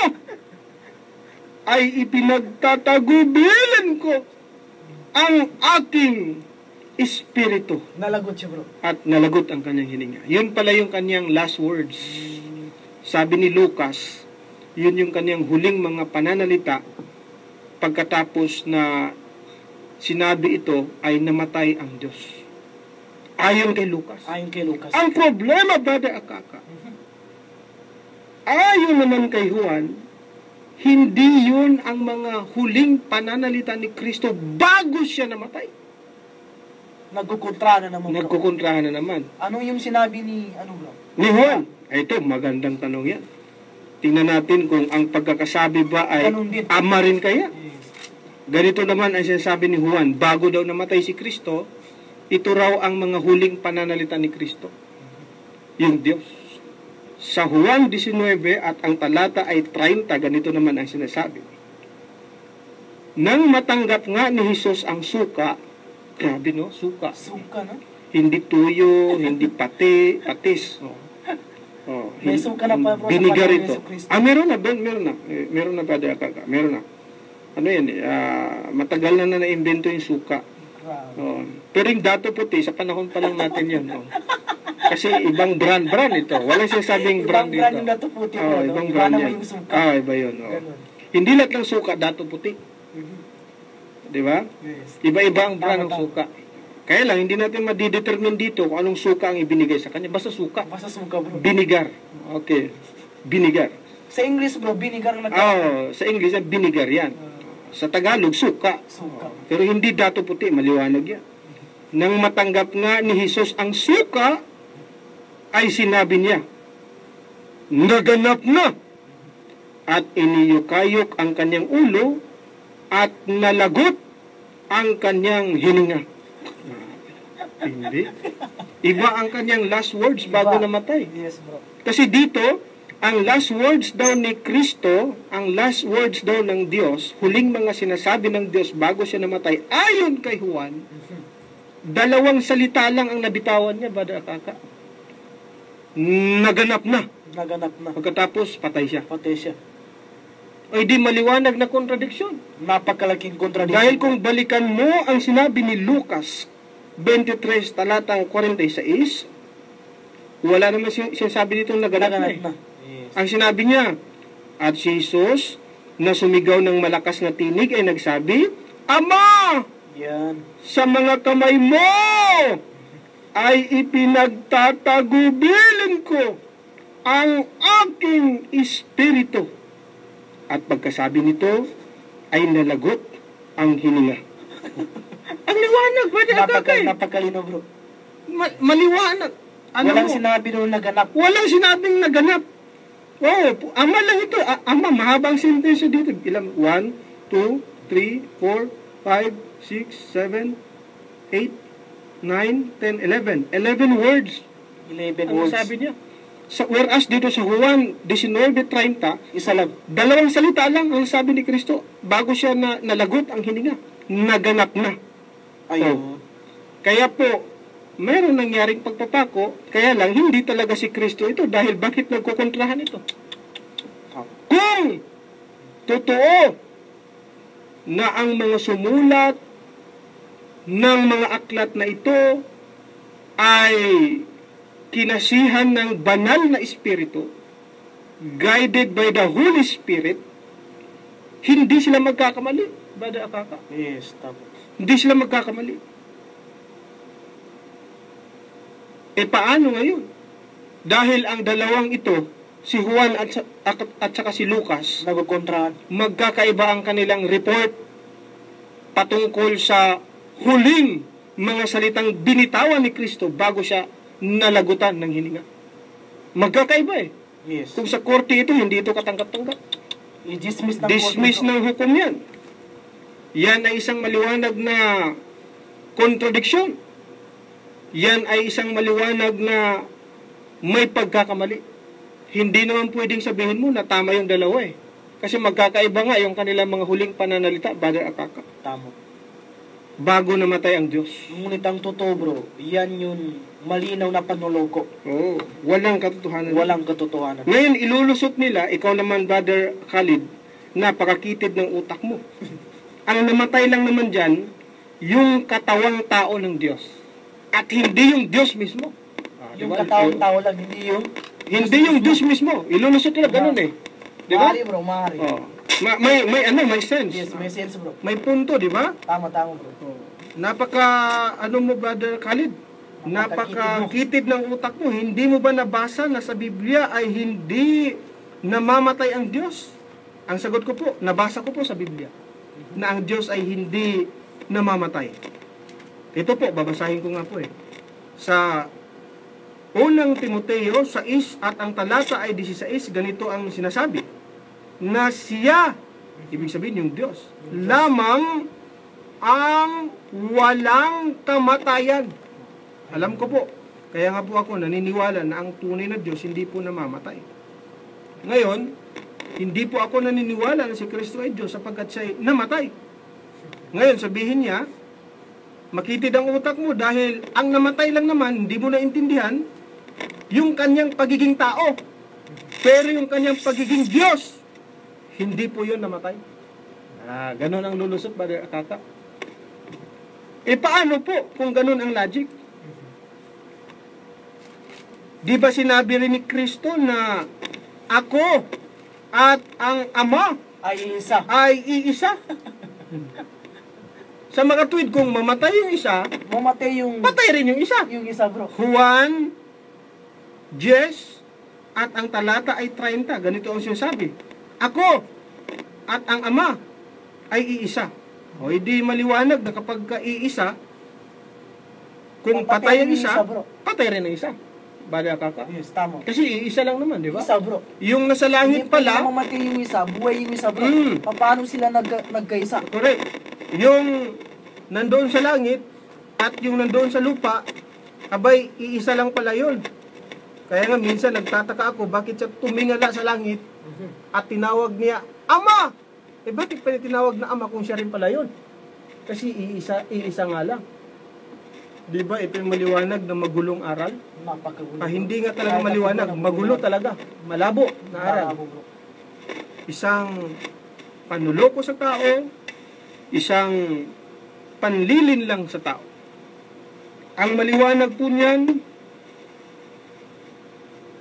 ay ipinagtatagubilin ko ang aking espiritu. Nalagot siya, bro. At nalagot ang kanyang hininga. Yun pala yung kanyang last words. Sabi ni Lucas, yun yung kanyang huling mga pananalita pagkatapos na sinabi ito ay namatay ang Diyos. Ayon kay Lucas. Ayon kay Lucas. Ang problema, Brother Akaka, ayon naman kay Juan, hindi yun ang mga huling pananalita ni Kristo bago siya namatay. Nagkukontra na naman, bro. Nagkukontrahan na naman. Ano yung sinabi ni, bro? Ni Juan. Ito, magandang tanong yan. Tingnan natin kung ang pagkakasabi ba ay Ganun din. ama rin kaya. Yes. Ganito naman ang sinasabi ni Juan. Bago daw namatay si Kristo, ito raw ang mga huling pananalita ni Kristo. Yung Diyos. Sa Juan 19 at ang talata ay 30, ganito naman ang sinasabi. Nang matanggap nga ni Jesus ang suka, grabe no, suka. Suka, no? Hindi tuyo, hindi patis. May suka na pa, bro, sa Binigar panahon ni ito. Jesucristo. Meron na, meron na. Meron na, Brother Akaka. Meron na. Ano yan, matagal na na-invento yung suka. Grabe. Pero yung dato puti, sa panahon pa lang natin yun. Kasi ibang brand ito. Walang sinasabing brand dito. Ibang brand yung dato puti, bro. Ibang Iba brand naman yan. yung suka. Iba yun. Ganun. Hindi lahat ng suka, dato puti. Di ba? Yes. Iba-iba ang brand ng Tama. suka. Kaya lang, hindi natin madidetermine dito kung anong suka ang ibinigay sa kanya. Basta suka. Basta suka, bro. Binigar. Okay. Binigar. Sa English, bro, vinegar ang nagkakaroon. Sa English, binigar yan. Sa Tagalog, suka. Suka. Pero hindi dato puti, maliwanag yan. Nang matanggap nga ni Jesus ang suka, ay sinabi niya, naganap na! At iniyukayok ang kanyang ulo at nalagot ang kanyang hininga. Hindi. Iba ang kanyang last words bago Iba. namatay. Yes, bro. Kasi dito, ang last words daw ni Kristo, ang last words daw ng Diyos, huling mga sinasabi ng Diyos bago siya namatay, ayon kay Juan, dalawang salita lang ang nabitawan niya, Brother Akaka. Naganap na. Naganap na. Pagkatapos, patay siya. Patay siya. Ay di maliwanag na kontradiksyon. Napakalaking contradiction. Dahil kung balikan mo ang sinabi ni Lucas 23 talatang 46, wala naman sinasabi dito naganap na. Naganap na. Yes. Ang sinabi niya, at si Jesus na sumigaw ng malakas na tinig ay nagsabi, Ama! Yan. Sa mga kamay mo ay ipinagtatagubilin ko ang aking espiritu. At pagkasabi nito ay nalagot ang hininga. Ang liwanag, Brother Akaka. Napakalino, bro. Maliwanag. Ano Walang mo? sinabi doon naganap. Walang sinabing naganap. Oh, ama lang ito. Ama, mahabang sentence dito. Ilang? 1, 2, 3, 4, 5, 6, 7, 8, 9, 10, 11. 11 words. 11 Ano words. sabi niya? Whereas dito sa Juan 19:30, Isa lang. dalawang salita lang ang sabi ni Kristo bago siya nalagot ang hininga. Naganap na. Ayun. Kaya po, mayroong nangyaring pagpapako, kaya lang hindi talaga si Kristo ito dahil bakit nagkukontrahan ito? Kung totoo na ang mga sumulat ng mga aklat na ito ay kinasihan ng banal na espiritu, guided by the Holy Spirit, hindi sila magkakamali, Brother Akaka. Yes, tama. Hindi sila magkakamali. Paano ngayon? Dahil ang dalawang ito, si Juan at saka si Lucas, Nagkukontrahan. magkakaiba ang kanilang report patungkol sa huling mga salitang binitawan ni Kristo bago siya nalagutan ng hininga. Magkakaiba eh. Yes. Kung sa korte ito, hindi ito katanggap-tanggap. I-dismiss ng Dismiss korte, bro. ng hukom yan. Yan ay isang maliwanag na kontradiksyon. Yan ay isang maliwanag na may pagkakamali. Hindi naman pwedeng sabihin mo na tama yung dalawa eh. Kasi magkakaiba nga yung kanilang mga huling pananalita, Brother Akaka. Tama. Bago namatay ang Diyos. Ngunit ang totoo, bro, yan yung malinaw na panuloko. Oo, walang katotohanan. Walang katotohanan. Ngayon, ilulusot nila, ikaw naman, Brother Khalid, napakakitid ng utak mo. Ang namatay lang naman dyan, yung katawang tao ng Diyos. At hindi yung Diyos mismo. Yung Diba? katawang-tao lang, hindi yung... Hindi yung Diyos mismo. Ilulusot nila, ganun eh. Di ba? Maaari, bro, maaari. Oh. May sense. Yes, may sense, bro. May punto, di ba? Tama, bro. Napaka, mo, Brother Khalid? Napakakitid ng utak mo. Hindi mo ba nabasa na sa Biblia ay hindi namamatay ang Diyos? Ang sagot ko po, nabasa ko po sa Biblia na ang Diyos ay hindi namamatay. Ito po, babasahin ko nga po eh. Sa unang Timoteo 6 at ang talata ay 16, ganito ang sinasabi. Na siya, ibig sabihin yung Diyos, lamang ang walang kamatayan. Alam ko po, kaya nga po ako naniniwala na ang tunay na Diyos hindi po namamatay. Ngayon, hindi po ako naniniwala na si Kristo ay Diyos sapagkat siya ay namatay. Ngayon, sabihin niya, makitid ang utak mo dahil ang namatay lang naman, hindi mo naintindihan yung kanyang pagiging tao. Pero yung kanyang pagiging Diyos, hindi po yun namatay. Ganun ang lulusot, Brother Akaka. Paano po kung ganun ang logic? Di ba sinabi rin ni Kristo na ako at ang Ama Ay isa. iisa? Sa mga tuwid, kung mamatay yung isa, Mamatay yung... patay rin yung isa. Yung isa, bro. Juan 10 at ang talata ay 30. Ganito ang sinasabi. Ako at ang Ama ay iisa. O hindi maliwanag na kapag iisa, kung patay ang isa, patay rin ang isa. Brother Akaka. Yes, tama. Kasi iisa lang naman, di ba? Isa, bro. Yung nasa langit pala, mamatay yung isa, buhay yung isa, bro. Paano sila nagkaisa? correct. Yung nandoon sa langit at yung nandoon sa lupa, abay, iisa lang pala yun. Kaya nga minsan nagtataka ako, bakit siya tumingala sa langit at tinawag niya, Ama! Bakit pa niya tinawag na Ama kung siya rin pala yun? Kasi iisa nga lang. Di ba ito yung maliwanag na magulong aral? Napakagulo. Hindi nga talaga maliwanag, magulo talaga, malabo na aral. Isang panuloko sa tao, isang panlilin lang sa tao. Ang maliwanag po niyan,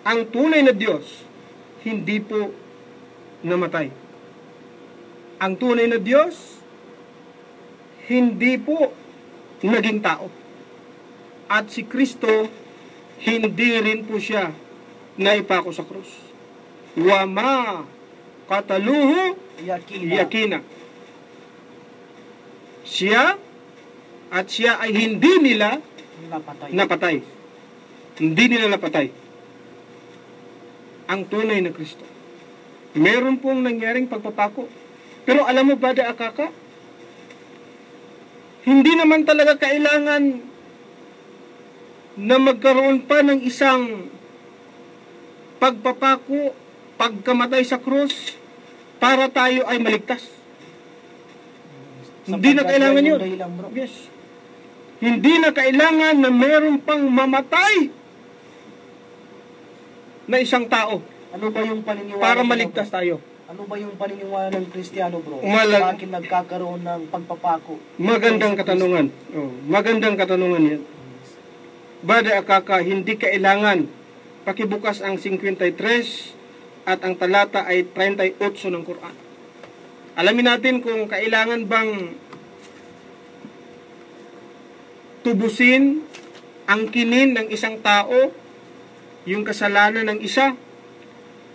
ang tunay na Diyos, hindi po namatay. Ang tunay na Diyos, hindi po naging tao. At si Kristo, hindi rin po siya naipako sa krus. Wama kataluhu yakina. Siya at siya ay hindi nila napatay. Hindi nila napatay. Ang tunay na Kristo. Meron pong nangyaring pagpapako. Pero alam mo, Brother Akaka, hindi naman talaga kailangan na magkaroon pa ng isang pagpapako, pagkamatay sa krus, para tayo ay maligtas. Hindi na kailangan yun. Yes. Hindi na kailangan na meron pang mamatay na isang tao. Ano ba yung paniniwala? Para maligtas tayo. Ano ba yung paniniwala ng Kristiyano, bro? Bakit nagkakaroon ng pagpapako? Magandang katanungan. Magandang katanungan yan. Brother Akaka, hindi kailangan. Pakibukas ang 53 at ang talata ay 38 ng Quran. Alamin natin kung kailangan bang tubusin angkinin ng isang tao yung kasalanan ng isa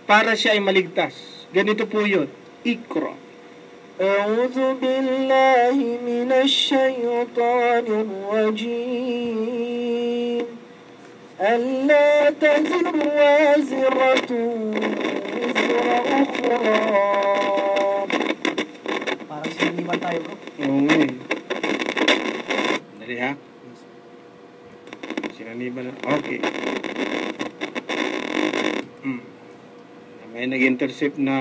para siya ay maligtas. Ganito po yun. Ikra. أعوذ بالله من الشيطان الرجيم ألا تزر وازرة وزر أخرى. Parang sininiban tayo, bro. Oo nga eh. Dali ha. Sinaniban na. Okay. May nag-intercept na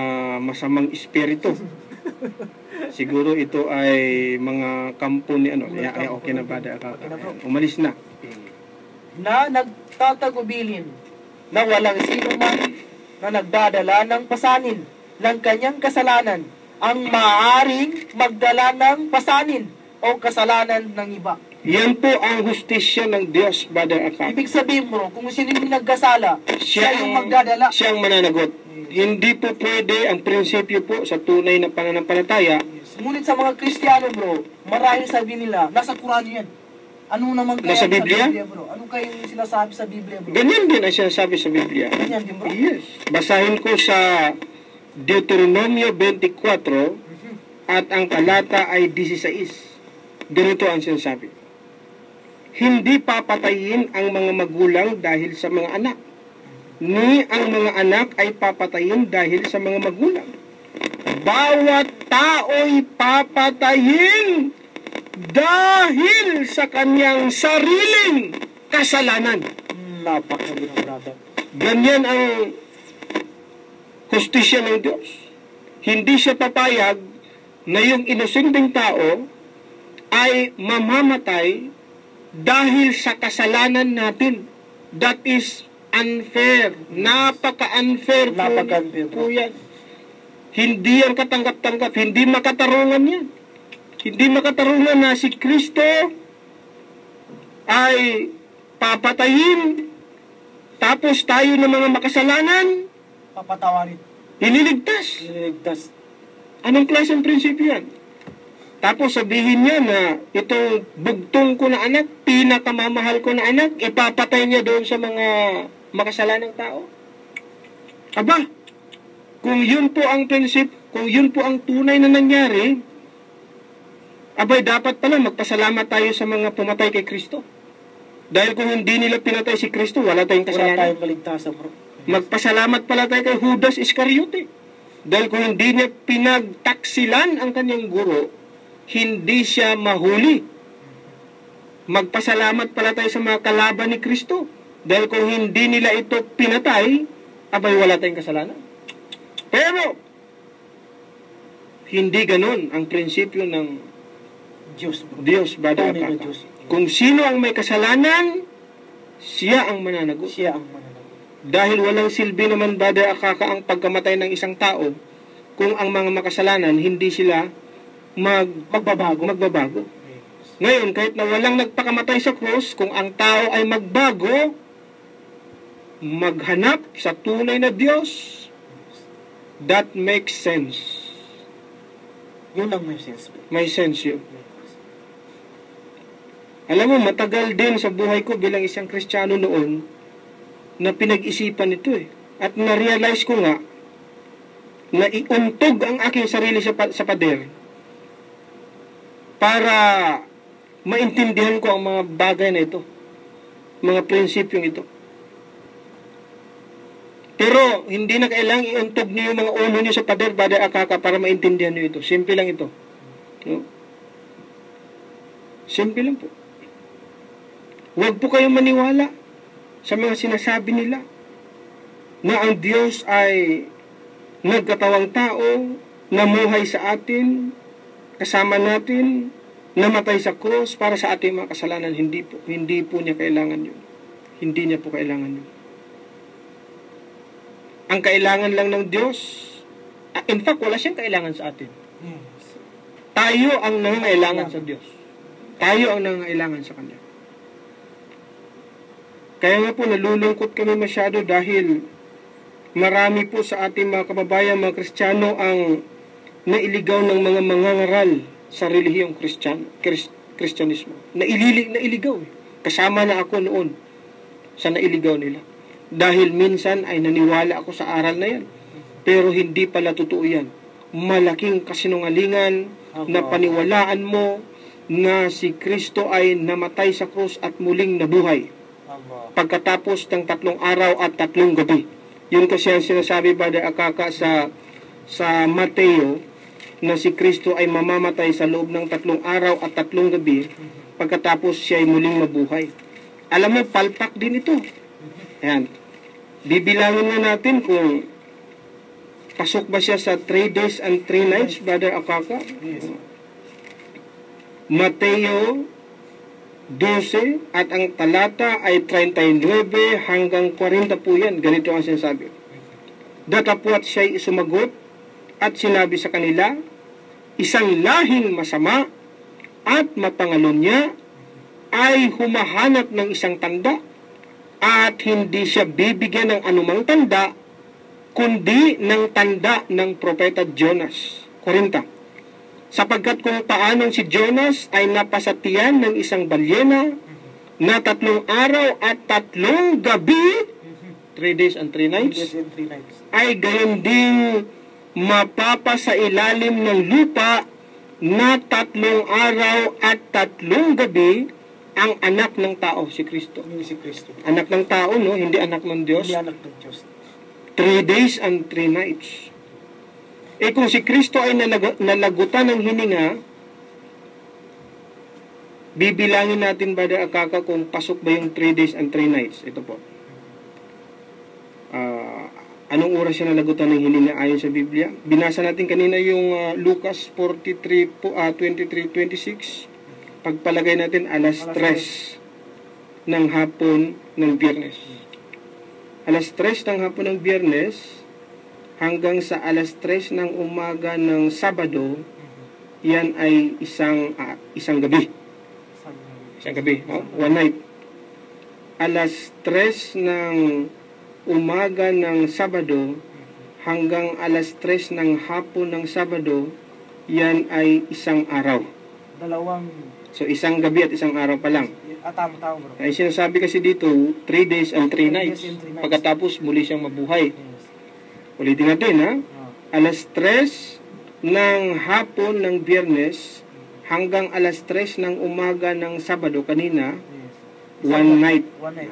masamang espiritu. Siguro ito ay mga kampo ni ano. Ay, okay na ba? Umalis na. Na nagtatagubilin na walang sino man na nagdadala ng pasanin ng kanyang kasalanan ang maaaring magdala ng pasanin o kasalanan ng iba. Yan po ang hustisya ng Diyos, Brother Akak. Ibig sabihin, bro, kung sino yung nagkasala, siya yung magdadala. Siya ang mananagot. Hindi po pwede ang prinsipyo po sa tunay na pananampalataya. Ngunit sa mga Kristiyano, bro, marahil sabi nila, nasa Quran yan. Ano naman kaya Nasa Biblia? sa Biblia, bro? Ano kaya yung sinasabi sa Biblia, bro? Ganyan din ang sinasabi sa Biblia. Ganyan din, bro? Yes. Basahin ko sa Deuteronomio 24 at ang talata ay 16. Ganito ang sinasabi. Hindi papatayin ang mga magulang dahil sa mga anak, ni ang mga anak ay papatayin dahil sa mga magulang. Bawat tao'y papatayin dahil sa kanyang sariling kasalanan. Napakagandang, brother. Ganyan ang hustisya ng Diyos. Hindi siya papayag na yung inosenteng tao ay mamamatay dahil sa kasalanan natin. That is unfair. Napaka-unfair po yan. Hindi yan katanggap-tanggap. Hindi makatarungan yan. Hindi makatarungan na si Kristo ay papatayin tapos tayo ng mga makasalanan Papatawarin. ililigtas. Ililigtas. Anong klaseng prinsipyo yan? Tapos sabihin niya na itong bugtong ko na anak, pinakamamahal ko na anak, ipapatay niya doon sa mga makasalanang tao. Aba, kung yun po ang prinsip, kung yun po ang tunay na nangyari, abay dapat pala magpasalamat tayo sa mga pumatay kay Kristo. Dahil kung hindi nila pinatay si Kristo, wala tayong kasalanan. Wala tayong kaligtasan, bro. Magpasalamat pala tayo kay Judas Iscariote. Dahil kung hindi niya pinagtaksilan ang kanyang guro, hindi siya mahuli. Magpasalamat pala tayo sa mga kalaban ni Kristo. Dahil kung hindi nila ito pinatay, abay wala tayong kasalanan. Pero, hindi ganun ang prinsipyo ng Diyos, bro. Diyos, Brother Tunay na Akaka. Diyos. Kung sino ang may kasalanan, siya ang mananagot. Siya ang mananagot. Dahil walang silbi naman, Brother Akaka, ang pagkamatay ng isang tao kung ang mga makasalanan hindi sila magbabago. Ngayon, kahit na walang nagpakamatay sa krus, kung ang tao ay magbago, maghanap sa tunay na Diyos, that makes sense. Yun ang may sense, bro. May sense yun. Alam mo, matagal din sa buhay ko bilang isang Kristiyano noon na pinag-isipan ito eh. At na-realize ko nga na iuntog ang aking sarili sa pader para maintindihan ko ang mga bagay na ito, mga prinsipyong ito. Pero hindi na kailangang iuntog niyo yung mga ulo niyo sa pader, Brother Akaka, para maintindihan niyo ito. Simple lang ito. No? Simple lang po. Huwag po kayong maniwala sa mga sinasabi nila na ang Diyos ay nagkatawang tao, namuhay sa atin, kasama natin, namatay sa krus para sa ating mga kasalanan. Hindi po niya kailangan yun. Hindi niya po kailangan yun. Ang kailangan lang ng Diyos, in fact, wala siyang kailangan sa atin. Tayo ang nangangailangan sa Diyos. Tayo ang nangangailangan sa Kanya. Kaya nga po, nalulungkot kami masyado dahil marami po sa ating mga kababayan, mga Kristiyano, ang nailigaw ng mga mangangaral sa relihiyong Kristyanismo. Nailigaw eh. Kasama na ako noon sa nailigaw nila. Dahil minsan ay naniwala ako sa aral na yan. Pero hindi pala totoo yan. Malaking kasinungalingan na paniwalaan mo na si Kristo ay namatay sa krus at muling nabuhay. Pagkatapos ng 3 araw at 3 gabi. Yun kasi ang sinasabi Brother Akaka sa Mateo na si Kristo ay mamamatay sa loob ng 3 araw at 3 gabi pagkatapos siya ay muling mabuhay. Alam mo, palpak din ito. Ayan. Bibilangin na natin kung pasok ba siya sa 3 days and 3 nights, Brother Akaka? Yes. Mateo 12 at ang talata ay 39 hanggang 40 po yan. Ganito ang sinasabi. Datapwat siya'y sumagot at sinabi sa kanila, isang lahing masama at mapangalon niya ay humahanap ng isang tanda at hindi siya bibigyan ng anumang tanda kundi ng tanda ng propeta Jonas. 40. Sapagkat kung paanong si Jonas ay napasatiyan ng isang balyena na 3 araw at 3 gabi, 3 days and 3 nights, ay gayon din mapapasa ilalim ng lupa na 3 araw at 3 gabi ang anak ng tao, si Kristo. Si Kristo. Anak ng tao, no? Hindi anak ng Diyos. Hindi anak ng Diyos. 3 days and 3 nights. Eh kung si Kristo ay nalagutan ng hininga, bibilangin natin Brother Akaka kung pasok ba yung 3 days and 3 nights. Ito po. Anong oras siya nalagutan ng hininga ayon sa Biblia? Binasa natin kanina yung Lucas 23:26. Pagpalagay natin alas 3 ng hapon ng Biyernes. Alas 3 ng hapon ng Biyernes hanggang sa alas 3 ng umaga ng Sabado, yan ay isang gabi. Isang gabi, one night. Alas 3 ng umaga ng Sabado hanggang alas 3 ng hapon ng Sabado, yan ay isang araw. So, isang gabi at isang araw pa lang. Tama, bro. Ay sinasabi kasi dito, 3 days and 3 nights. Pagkatapos, muli siyang mabuhay. Yes. Ulitin natin, ha? Alas 3 ng hapon ng Biyernes hanggang alas 3 ng umaga ng Sabado kanina, Yes. one night. One night.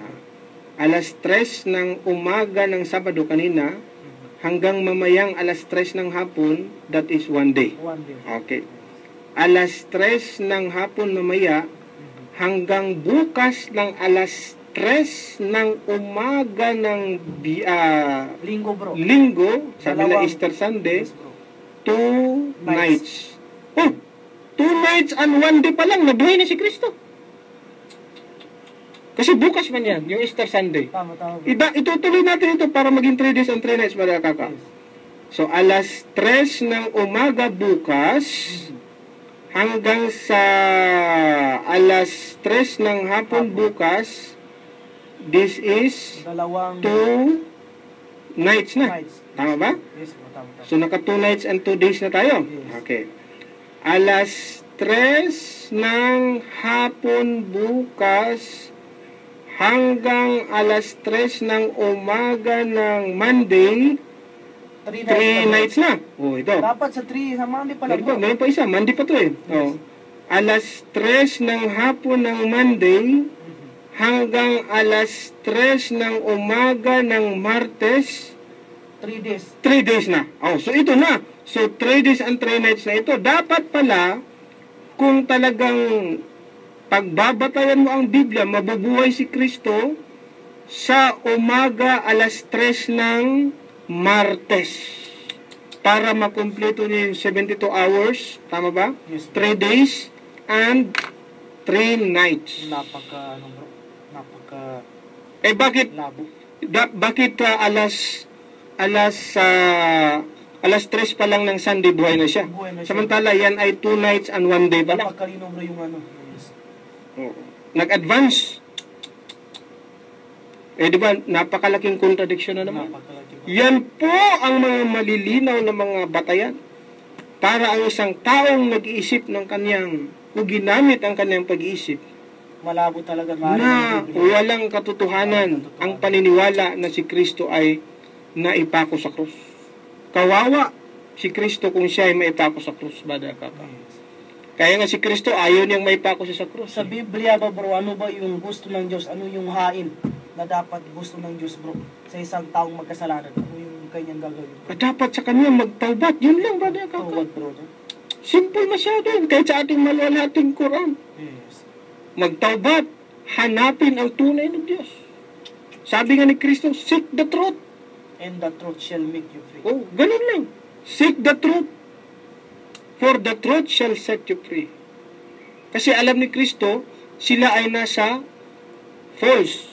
Alas 3 ng umaga ng Sabado kanina hanggang mamayang alas 3 ng hapon, that is one day. One day. Okay. Alas 3 ng hapon mamaya hanggang bukas ng alas 3 ng umaga ng Linggo, bro. Linggo, sabi na Easter Sunday, Yes, bro. 2 nights. Oh, 2 nights and 1 day pa lang, nabuhay na si Kristo. Kasi bukas man yan, yung Easter Sunday. Tama, bro. Itutuloy natin ito para maging 3 days and 3 nights, mga kaka. Yes. So, alas 3 ng umaga bukas, hanggang sa alas 3 ng hapon bukas, this is 2 nights na. Tama ba? Yes, bro. Tama. So, naka 2 nights and 2 days na tayo. Yes. Okay. Alas 3 ng hapon bukas hanggang alas 3 ng umaga ng Monday, 3 nights na. Oh, ito. Dapat sa 3, sa Monday pala, bro. Meron pa isa. Monday pa to eh. Yes. Oh. Alas 3 ng hapon ng Monday hanggang alas 3 ng umaga ng Martes, 3 days. 3 days na. Oh, so ito na. So 3 days and 3 nights na ito. Dapat pala, kung talagang pagbabatayan mo ang Biblia, mabubuhay si Kristo sa umaga alas 3 ng Martes. Para makumpleto niya yung 72 hours. Tama ba? Yes. 3 days and 3 nights. Bro. Eh bakit Labo. bakit alas 3 pa lang ng Sunday buhay na siya? Buhay na siya. Samantala yan ay 2 nights and 1 day pa lang. Napagkalino, bro, yung ano. Yes. Nag-advance. Eh di ba napakalaking contradiction na naman. Napakalaki. Yan po ang mga malilinaw na mga batayan para ang isang taong nag-iisip ng kanyang, o ginamit ang kanyang pag-iisip, malabo talaga nga na walang katotohanan ang paniniwala na si Kristo ay naipako sa krus. Kawawa si Kristo kung siya ay maipako sa krus, Brother Kaka. Kaya nga si Kristo ayaw niyang maipako siya sa krus. Sa Biblia ba bro, ano ba yung gusto ng Diyos? Ano yung hain na dapat gusto ng Diyos bro sa isang taong magkasalanan? Ano yung kanyang gagawin? Dapat sa kanya magtawbat. Yun lang, Brother Kaka. Tawad bro. Simple masyado yun. Kahit sa ating maluwalhating Quran. Yes. Magtawbat. Hanapin ang tunay ng Diyos. Sabi nga ni Kristo, seek the truth. And the truth shall make you free. Oh, ganun lang. Seek the truth. For the truth shall set you free. Kasi alam ni Kristo, sila ay nasa false.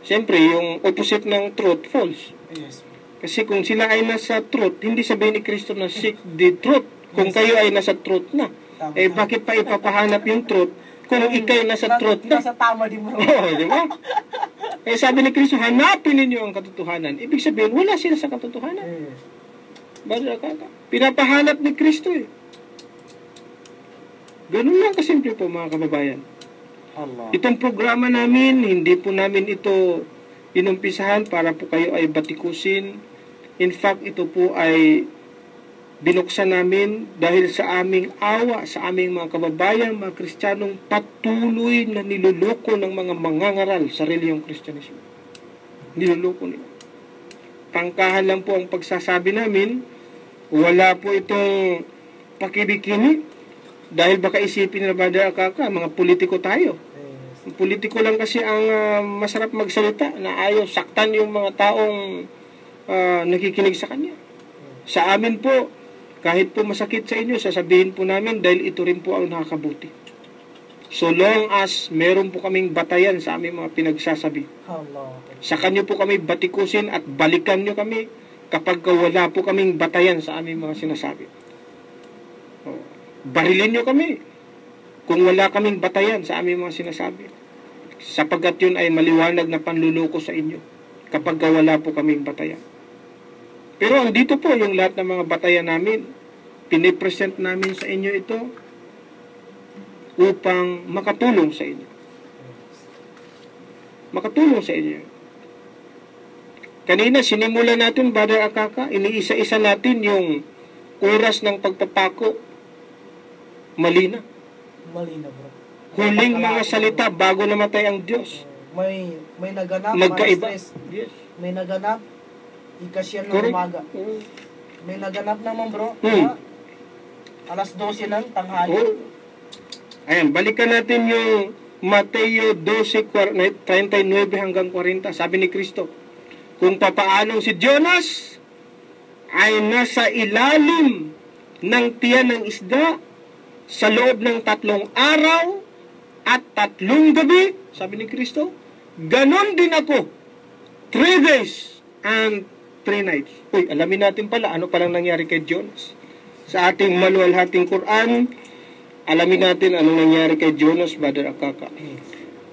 Siyempre, yung opposite ng truth, false. Yes. Kasi kung sila ay nasa truth, hindi sabihin ni Kristo na seek the truth. Kung kayo ay nasa truth na. Tama. Bakit pa ipapahanap yung truth kung ikaw nasa truth na? Nasa tama din mo. Oo, di ba? Sabi ni Kristo, hanapin ninyo ang katotohanan. Ibig sabihin, wala sila sa katotohanan. Yes. Brother Kaka, pinapahanap ni Kristo eh. Ganun lang kasimple po mga kababayan. Allah. Itong programa namin, hindi po namin ito inumpisahan para po kayo ay batikusin. In fact, ito po ay binuksan namin dahil sa aming awa, sa aming mga kababayan, mga Kristiyanong patuloy na niluloko ng mga mangangaral sa reliyong Kristyanismo. Niluloko nila. Tangkahan lang po ang pagsasabi namin, wala po itong pakibikinig dahil baka isipin nila Brother Kaka, mga politiko tayo. Yes. Politiko lang kasi ang masarap magsalita na ayaw saktan yung mga taong nakikinig sa kanya. Sa amin po, kahit po masakit sa inyo, sasabihin po namin dahil ito rin po ang nakakabuti. So long as meron po kaming batayan sa aming mga pinagsasabi. Allah. Sa kanyo po kami batikusin at balikan nyo kami kapag wala po kaming batayan sa aming mga sinasabi. Barilin nyo kami kung wala kaming batayan sa aming mga sinasabi. Sapagkat yun ay maliwanag na panluloko sa inyo kapag wala po kaming batayan. Pero andito po yung lahat ng mga batayan namin. Pinipresent namin sa inyo ito upang makatulong sa inyo. Makatulong sa inyo. Kanina, sinimulan natin, Brother Akaka, iniisa-isa natin yung oras ng pagpapako. Mali na. Mali na bro. Huling mga salita bago namatay ang Diyos. May naganap, Nagkaiba. alas 3. Yes. May naganap, ikasyan ng Correct. umaga. May naganap naman bro, alas 12 ng tanghali. Oh. Ayan, balikan natin yung Mateo 12:39 hanggang 40. Sabi ni Kristo, kung papaanong si Jonas ay nasa ilalim ng tiyan ng isda sa loob ng 3 araw at 3 gabi, sabi ni Kristo, ganon din ako 3 days and 3 nights. Uy, alamin natin pala ano palang nangyari kay Jonas. Sa ating maluwalhating Quran, alamin natin anong nangyari kay Jonas, Brother Akaka.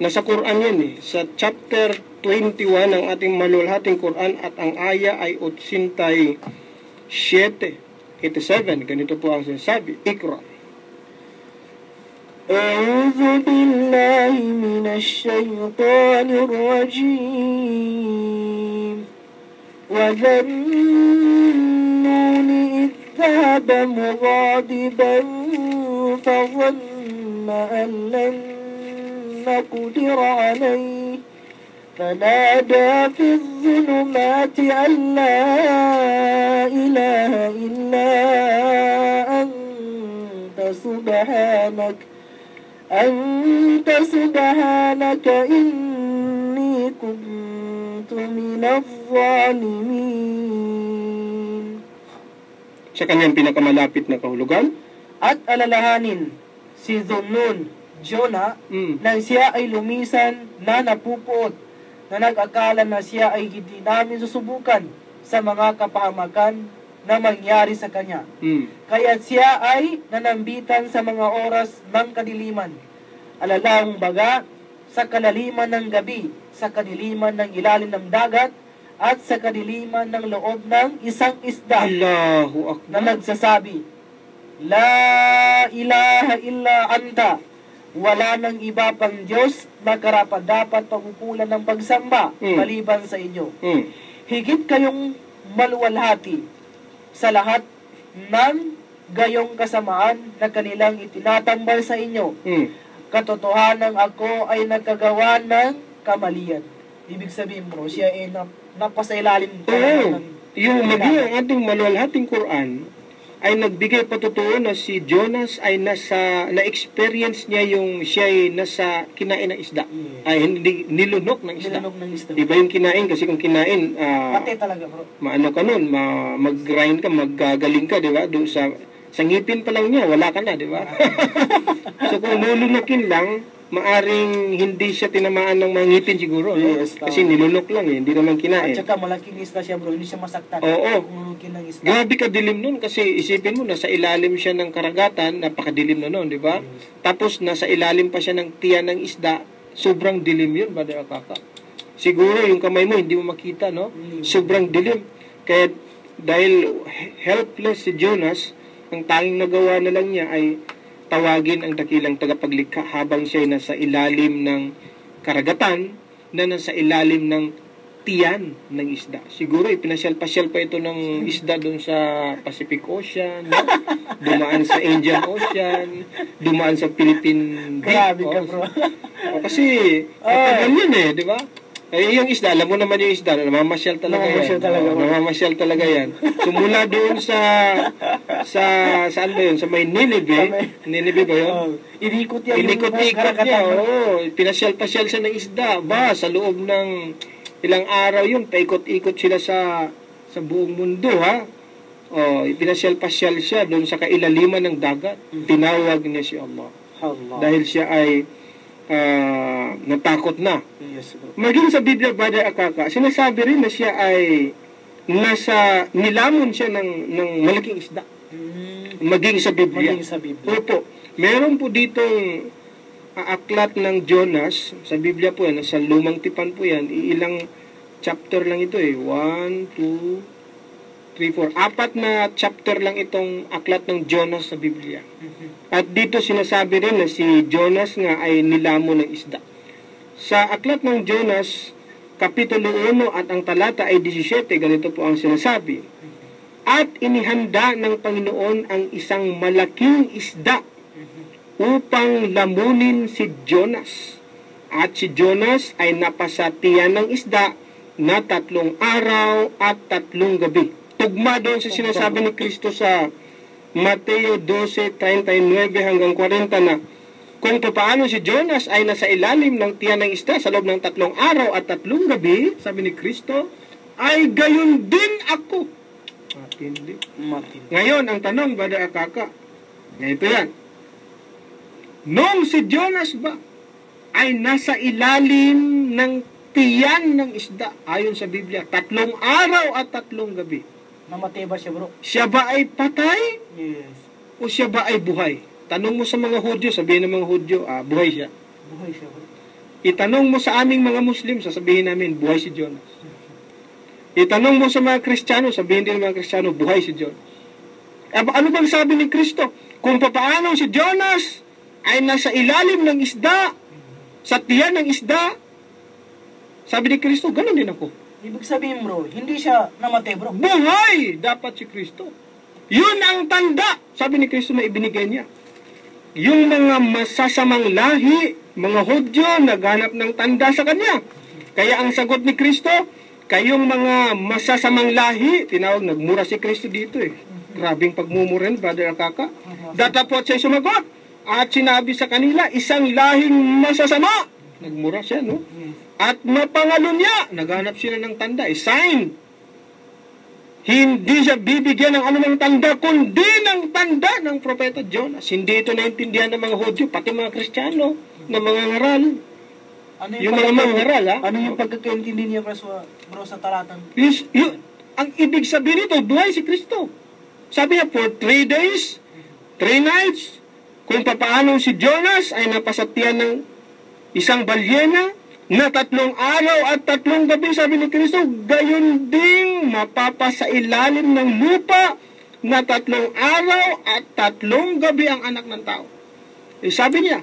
Nasa Quran yan eh. Sa chapter 21 ng ating maluwalhating Quran at ang aya ay 87. 87. Ganito po ang sinasabi. Ikra. أعوذ بالله من الشيطان الرجيم وذا النون إذ ذهب مغاضبا فظن أن لن نقدر عليه فنادى في الظلمات أن لا إله إلا أنت سبحانك إني كنت من الظالمين. Sa kanyang pinakamalapit na kahulugan, at alalahanin si Dhunnun, Jonah, nang siya ay lumisan na napupuot, na nag-akala na siya ay hindi namin susubukan sa mga kapahamakan na mangyari sa kanya. Kaya siya ay nanambitan sa mga oras ng kadiliman, alalang baga, sa kalaliman ng gabi, sa kadiliman ng ilalim ng dagat, at sa kadiliman ng loob ng isang isda Allahu na Akbar. nagsasabi, La ilaha illa anta, wala nang iba pang Diyos na karapat-dapat pagpupulan ng pagsamba maliban sa inyo. Higit kayong maluwalhati sa lahat ng gayong kasamaan na kanilang itinatambal sa inyo. Katotohanan ako ay nagkagawa ng kamalian. Ibig sabihin bro, siya ay napasailalim yung maging ang ating maluwalhating Quran ay nagbigay patotoo na si Jonas ay na-experience niya yung siya ay nasa kinain ng isda. Ay hindi nilunok ng isda. Iba yung kinain kasi kung kinain pati talaga bro. Maano ka nun, mag-grind ka, maggagaling ka, di ba? Doon sa ngipin pa lang niya, wala ka na, di ba? So kung lulunokin lang, maaring hindi siya tinamaan ng mga ngipin siguro, no? Yes, Kasi nilunok lang hindi naman kinain. At saka malaking isda siya bro, hindi siya masaktan. Oo. Ng isda. Grabe kadilim nun kasi isipin mo, nasa ilalim siya ng karagatan, napakadilim na nun, di ba? Tapos nasa ilalim pa siya ng tiyan ng isda, sobrang dilim yun, Brother Akaka. Siguro yung kamay mo hindi mo makita, no? Sobrang dilim. Kaya dahil helpless si Jonas, ang tanging nagawa na lang niya ay tawagin ang dakilang tagapaglikha habang siya ay nasa ilalim ng karagatan na nasa ilalim ng tiyan ng isda. Siguro ipinasyal-pasyal pa ito ng isda doon sa Pacific Ocean, no? Dumaan sa Indian Ocean, dumaan sa Philippine Deep. Grabe ka bro. Kasi ganyan di ba? Yung isda, alam mo naman yung isda, namamasyal talaga yan. Namamasyal talaga yan. So mula doon saan ba yun? Sa may Nineveh ba yun? Inikot niya pinasyal-pasyal siya ng isda. Sa loob ng ilang araw yun, paikot-ikot sila sa buong mundo, ha? Pinasyal-pasyal siya doon sa kailaliman ng dagat. Tinawag niya si Allah. Dahil siya ay natakot na. Yes, bro. Maging sa Biblia, Brother Akaka, sinasabi rin na siya ay nilamon siya ng malaking isda. Maging sa Biblia. Opo. Meron po ditong aklat ng Jonas, sa Biblia po yan, sa Lumang Tipan po yan, ilang chapter lang ito 1, 2, 3, 4. 4 na chapter lang itong aklat ng Jonas sa Biblia. At dito sinasabi rin na si Jonas nga ay nilamon ng isda. Sa aklat ng Jonas, Kapitulo 1 at ang talata ay 17, ganito po ang sinasabi. At inihanda ng Panginoon ang isang malaking isda upang lamunin si Jonas. At si Jonas ay napasatiyan ng isda na 3 araw at 3 gabi. Tugma doon sa sinasabi ni Kristo sa Mateo 12:39 hanggang 40 na kung paano si Jonas ay nasa ilalim ng tiyan ng isda sa loob ng 3 araw at 3 gabi, sabi ni Kristo, ay gayon din ako. Matindi. Ngayon, ang tanong, Brother Akaka, ito yan. Nung si Jonas ba ay nasa ilalim ng tiyan ng isda, ayon sa Biblia, 3 araw at 3 gabi, namatay ba siya bro? Siya ba ay patay? Yes. O siya ba ay buhay? Tanong mo sa mga Hudyo, sabihin ng mga Hudyo, buhay siya. Buhay siya bro. Itanong mo sa aming mga Muslim, sasabihin namin, buhay si Jonas. Itanong mo sa mga Kristiyano, sabihin din ng mga Kristiyano, buhay si Jonas. Ano bang sabi ni Kristo? Kung paano si Jonas ay nasa ilalim ng isda, sa tiyan ng isda, sabi ni Kristo, ganoon din ako. Ibig sabihin bro, hindi siya namatay bro. Buhay dapat si Kristo. Yun ang tanda, sabi ni Kristo na ibinigay niya. Yung mga masasamang lahi, mga Hudyo, naghanap ng tanda sa kanya. Kaya ang sagot ni Kristo, kayong mga masasamang lahi, nagmura si Kristo dito Grabing pagmumurin, Brother Akaka. Datapot siya sumagot. At sinabi sa kanila, isang lahing masasama. Nagmura siya, no? At mapangalo niya, naghanap sila ng tanda, sign. Hindi siya bibigyan ng anumang tanda, kundi ng tanda ng Propeta Jonas. Hindi ito naintindihan ng mga Hudyo, pati mga Kristiyano, ng mga ngaral. Yung mga ngaral, ha? Ano yung pagkakaintindi niya bro sa talatan? Ang ibig sabihin nito, buhay si Kristo. Sabi niya, for 3 days, 3 nights, kung paano si Jonas ay napasatiyan ng isang balyena, na 3 araw at 3 gabi, sabi ni Kristo, gayon ding mapapasa ilalim ng lupa na 3 araw at 3 gabi ang anak ng tao. Sabi niya,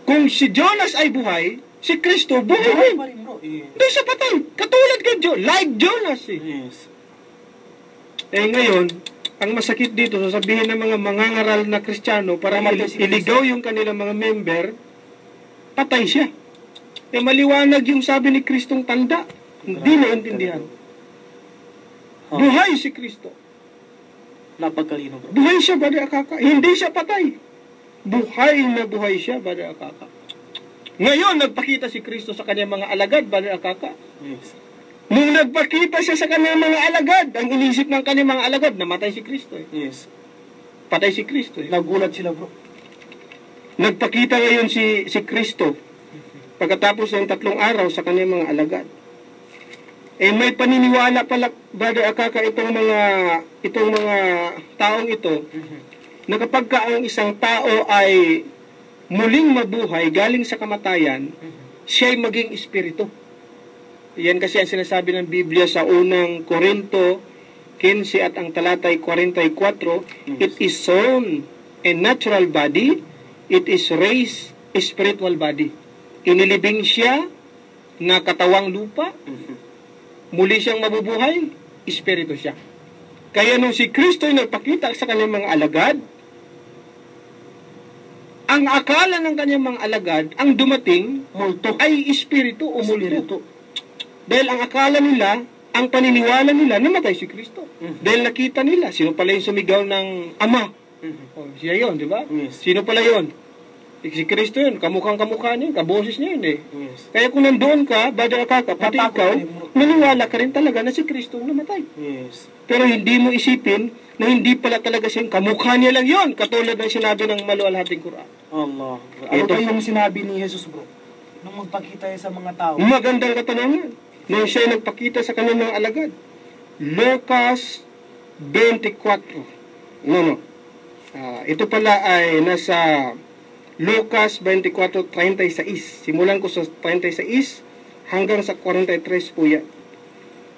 Kung si Jonas ay buhay, si Kristo buhay Buhay rin. pa rin, bro. Yes. Hindi siya patay. Katulad kay like Jonas eh. Yes. Ngayon, ang masakit dito, sasabihin ng mga mangangaral na Kristiyano para Namatay si Kristo. iligaw yung kanilang mga member, patay siya. Maliwanag yung sabi ni Kristong tanda. Hindi naintindihan. Buhay si Kristo. Napagkalino, bro. Buhay siya, Brother Akaka. Hindi siya patay. Buhay na buhay siya, Brother Akaka. Ngayon, nagpakita si Kristo sa kanyang mga alagad, Brother Akaka. Yes. Nung nagpakita siya sa kanyang mga alagad, ang inisip ng kanyang mga alagad, namatay si Kristo. Yes. Patay si Kristo. Nagulat sila, bro. Nagpakita ngayon si Kristo pagkatapos ng 3 araw sa kanyang mga alagad. May paniniwala pala, Brother Akaka, itong mga taong ito, na kapag ang isang tao ay muling mabuhay galing sa kamatayan, siya ay maging espiritu. Yan kasi ang sinasabi ng Biblia sa unang Korinto 15 at ang talatay 44, it is sown a natural body, it is raised a spiritual body. Inilibing siya na katawang lupa, muli siyang mabubuhay, espiritu siya. Kaya nung si Kristo ay nagpakita sa kanyang mga alagad, ang akala ng kanyang mga alagad, ang dumating, multo, ay espiritu o multo. Dahil ang akala nila, ang paniniwala nila, namatay si Kristo. Dahil nakita nila, sino pala yung sumigaw ng Ama? Siya yun, di ba? Yes. Sino pala yun? Si Kristo yun, kamukha niya, kaboses niya yun eh. Yes. Kaya kung nandoon ka, Brother Akaka, pati Natakot ikaw, ka rin, bro. maniwala ka rin talaga na si Kristo ang namatay. Yes. Pero hindi mo isipin na hindi pala talaga siya, kamukha niya lang yun, katulad ng sinabi ng maluwalhating Quran. Allah. Ano Ito. ba yung sinabi ni Jesus, bro? Nung magpakita niya sa mga tao. Magandang katanungan. Nung siya nagpakita sa kanyang mga alagad. Lucas 24. No. Ito pala ay nasa Lucas 24:36. Simulan ko sa 36 hanggang sa 43 po yan.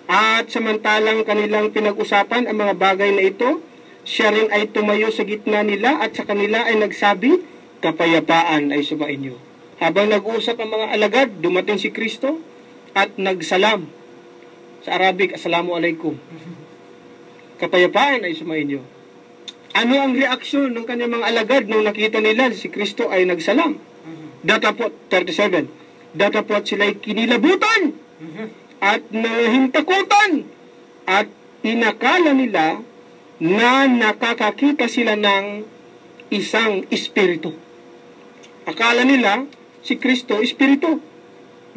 At samantalang kanilang pinag-usapan ang mga bagay na ito, siya rin ay tumayo sa gitna nila at sa kanila ay nagsabi, kapayapaan ay sumainyo. Habang nag-uusap ang mga alagad, dumating si Kristo at nagsalam. Sa Arabic, Assalamu alaikum. Kapayapaan ay sumainyo. Ano ang reaksyon ng kanyang mga alagad nung nakita nila si Kristo ay nagsalam? Datapot 37. Datapot sila'y kinilabutan at nahintakutan at pinakala nila na nakakakita sila ng isang espiritu. Akala nila si Kristo espiritu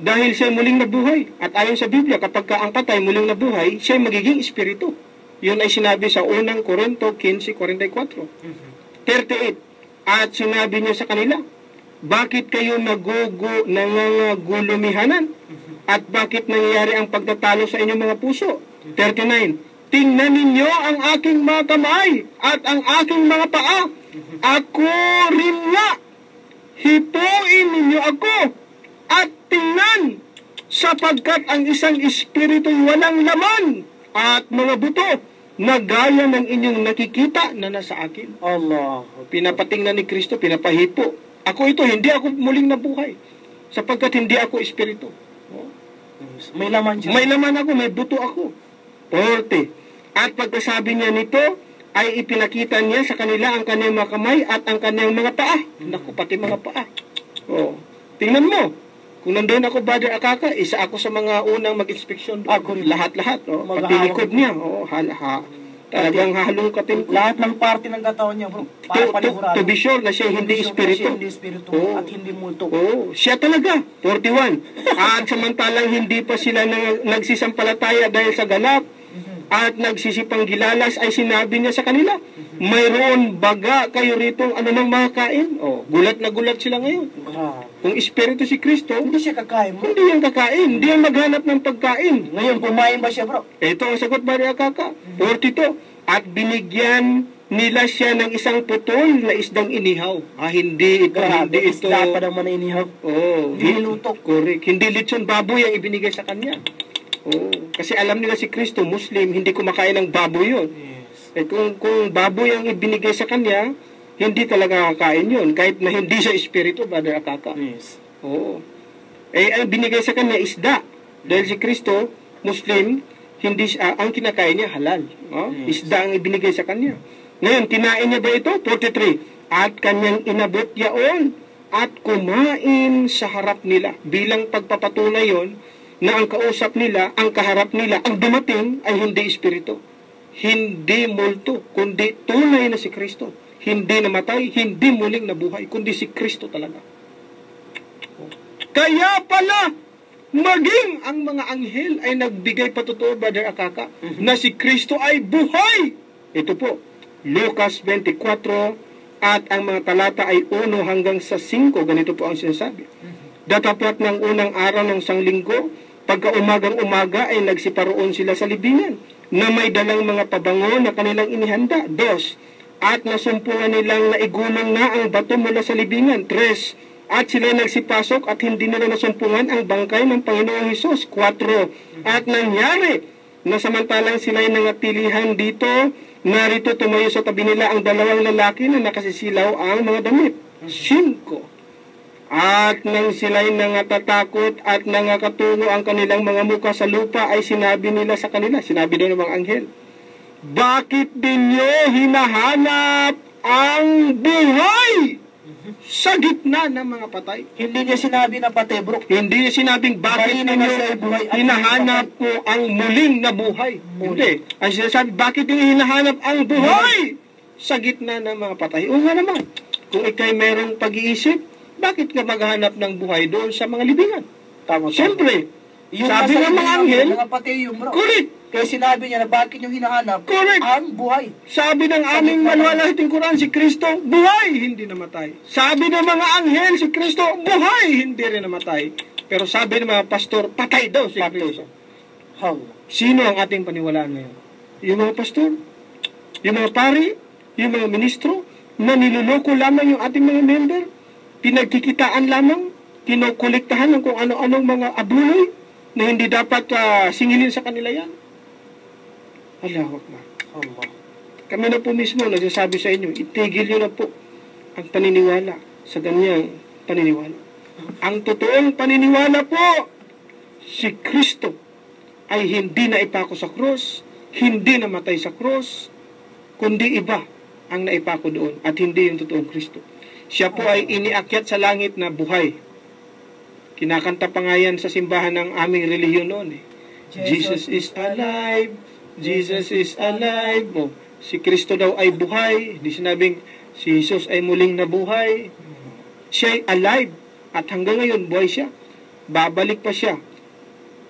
dahil siya muling nabuhay. At ayon sa Biblia, kapag ang patay muling nabuhay, siya magiging espiritu. Yun ay sinabi sa unang Korinto 15:44. 38. At sinabi niya sa kanila, bakit kayo nangangagulumihanan? At bakit nangyayari ang pagtatalo sa inyong mga puso? 39. Tingnan ninyo ang aking mga kamay at ang aking mga paa. Ako rin nga. Hipuin ninyo ako at tingnan, sapagkat ang isang espiritu walang laman at mga buto na gaya ng inyong nakikita na nasa akin. Allah. Pinapatingnan ni Kristo, pinapahipo. Ako ito, hindi ako muling nabuhay, sapagkat hindi ako espiritu. Yes. May laman siya. May laman ako, may buto ako. 40. At pagkasabi niya nito, ay ipinakita niya sa kanila ang kanyang mga kamay at ang kanyang mga paa. Naku, pati mga paa. Tingnan mo. Kung nandun ako, Brother Akaka, isa ako sa mga unang mag-inspeksyon. Ako rin. Lahat-lahat. Pati likod niya. Talagang halongkatin ko. Lahat ng parte ng katawan niya, bro. Para panigurado. To be sure na siya hindi espiritu. Siya hindi espiritu at hindi multo. Siya talaga. 41. At samantalang hindi pa sila nagsisampalataya dahil sa galak at nagsisipang gilalas, ay sinabi niya sa kanila, mayroon baga kayo rito anumang makakain? Gulat na gulat sila ngayon. Kung espiritu si Kristo, Hindi siya kakain, bro. hindi yan kakain, hindi yan maghanap ng pagkain. Ngayon, kumain ba siya, bro? Ito ang sagot, Brother Akaka. 42. At binigyan nila siya ng isang putol na isdang inihaw. Hindi ito. Isda pa naman na inihaw. Hindi luto. Correct. Hindi lechon baboy ang ibinigay sa kanya. Kasi alam nila si Kristo, Muslim, hindi kumakain ng baboy yun. Yes. Kung baboy ang ibinigay sa kanya, hindi talaga kakain yun. Kahit na hindi siya espiritu, Brother Akaka. Yes. Oo. Ang binigay sa kanya isda. Dahil si Kristo, Muslim, hindi ang kinakain niya halal. Yes. Isda ang ibinigay sa kanya. Ngayon, kinain niya ba ito? 43. At kanyang inabot yaon at kumain sa harap nila. Bilang pagpapatunay yon na ang kausap nila, ang kaharap nila, ang dumating ay hindi espiritu. Hindi multo, kundi tunay na si Kristo. Hindi namatay, hindi muling nabuhay, kundi si Kristo talaga. Kaya pala, maging ang mga anghel ay nagbigay patotoo, Brother Akaka, na si Kristo ay buhay. Ito po, Lucas 24, at ang mga talata ay 1 hanggang sa 5, ganito po ang sinasabi. Datapwat ng unang araw ng sanglinggo, pagka umagang-umaga ay nagsiparoon sila sa libingan, na may dalang mga pabango na kanilang inihanda. 2, at nasumpungan nilang naigulong na ang bato mula sa libingan. 3, at sila nagsipasok at hindi nila nasumpungan ang bangkay ng Panginoong Hesus. 4, at nangyari na samantalang sila'y nangatilihan dito, narito tumayo sa tabi nila ang dalawang lalaki na nakasisilaw ang mga damit. 5, at nang sila'y nangatatakot at nangakatungo ang kanilang mga muka sa lupa, ay sinabi nila sa kanila, sinabi daw ng mga anghel, bakit ninyo hinahanap ang buhay sa gitna ng mga patay? Hindi niya sinabi na patay, bro. Hindi niya sinabing bakit ninyo hinahanap mo ang muling na buhay. Hindi. Ang sinasabi, bakit ninyo hinahanap ang buhay sa gitna ng mga patay? O nga naman, kung ikay merong pag-iisip, bakit ka maghanap ng buhay doon sa mga libingan? Tama. Siyempre, Yung sabi ng mga anghel, mga patay yung bro. correct. Kaya sinabi niya na bakit yung hinahanap Correct. ang buhay. Sabi ng aming maluwalhating Quran, si Kristo, buhay, hindi namatay. Sabi ng mga anghel, si Kristo, buhay, hindi rin namatay. Pero sabi ng mga pastor, patay daw si Kristo. How? Sino ang ating paniwalaan ngayon? Yung mga pastor? Yung mga pari? Yung mga ministro? Na niluloko lamang yung ating mga member? Pinagkikitaan lamang? Kinukolektahan ng kung ano-anong mga abuloy na hindi dapat singilin sa kanila yan? Allahu Akbar. Allah. Kami na po mismo nagsasabi sa inyo, itigil nyo na po ang paniniwala sa ganyang paniniwala. Ang totoong paniniwala po, si Kristo ay hindi na ipako sa krus, hindi namatay sa krus, kundi iba ang naipako doon at hindi yung totoong Kristo. Siya po ay iniakyat sa langit na buhay. Kinakanta pa nga yan sa simbahan ng aming relihiyon noon. Jesus is alive. Jesus is alive. Si Kristo daw ay buhay. Hindi sinabing si Jesus ay muling nabuhay. Siya ay alive. At hanggang ngayon, buhay siya. Babalik pa siya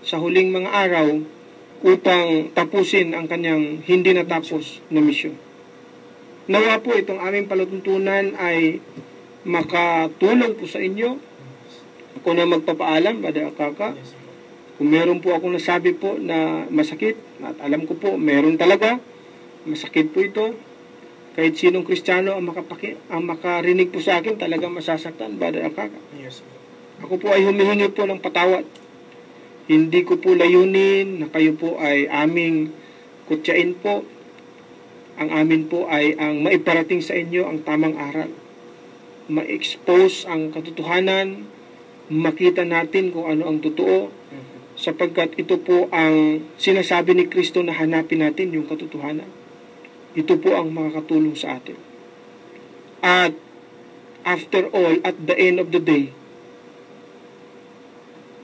sa huling mga araw upang tapusin ang kanyang hindi natapos na misyon. Nawa po itong aming palatuntunan ay makatulong po sa inyo. Ako na magpapaalam, Brother Akaka. Kung meron po akong nasabi po na masakit, at alam ko po, meron talaga, masakit po ito. Kahit sinong Kristiyano ang makarinig po sa akin, talagang masasaktan, Brother Akaka. Yes. Ako po ay humihingi po ng patawad. Hindi ko po layunin na kayo po ay aming kutsain po. Ang amin po ay ang maiparating sa inyo ang tamang aral. Ma-expose ang katotohanan, makita natin kung ano ang totoo, sapagkat ito po ang sinasabi ni Kristo na hanapin natin yung katotohanan. Ito po ang makakatulong sa atin. At after all, at the end of the day,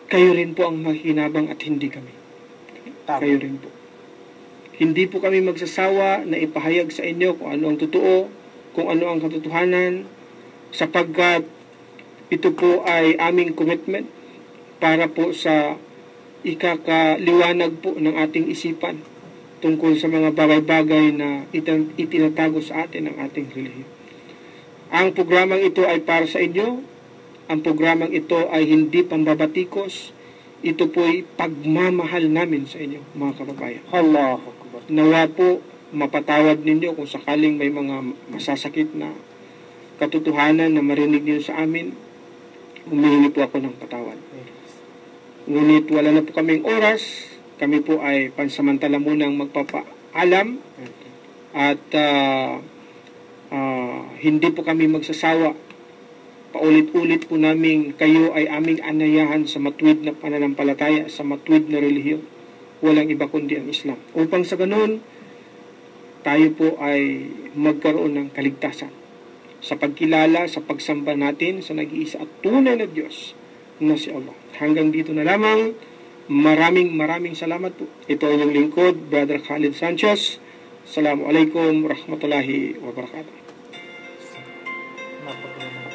kayo rin po ang makinabang at hindi kami. Tama. Kayo rin po. Hindi po kami magsasawa na ipahayag sa inyo kung ano ang totoo, kung ano ang katotohanan, sapagkat ito po ay aming commitment para po sa ikakaliwanag po ng ating isipan tungkol sa mga bagay-bagay na itinatago sa atin ng ating relihiyon. Ang programang ito ay para sa inyo. Ang programang ito ay hindi pambabatikos. Ito po ay pagmamahal namin sa inyo, mga kababayan. Allahu Akbar. Nawa po mapatawad ninyo kung sakaling may mga masasakit na katotohanan na marinig niyo sa amin. Humihingi po ako ng patawad. Ngunit wala na po kaming oras. Kami po ay pansamantala munang magpapaalam. At hindi po kami magsasawa. Paulit-ulit po namin kayo ay aming anayahan sa matuwid na pananampalataya, sa matuwid na relihiyon. Walang iba kundi ang Islam. Upang sa ganun, tayo po ay magkaroon ng kaligtasan sa pagkilala, sa pagsamba natin sa nag-iisa at tunay na Diyos na si Allah. Hanggang dito na lamang. Maraming salamat po. Ito ang inyong lingkod, Brother Khalid Sanchez. Assalamualaikum warahmatullahi wabarakatuh. Napagulong ng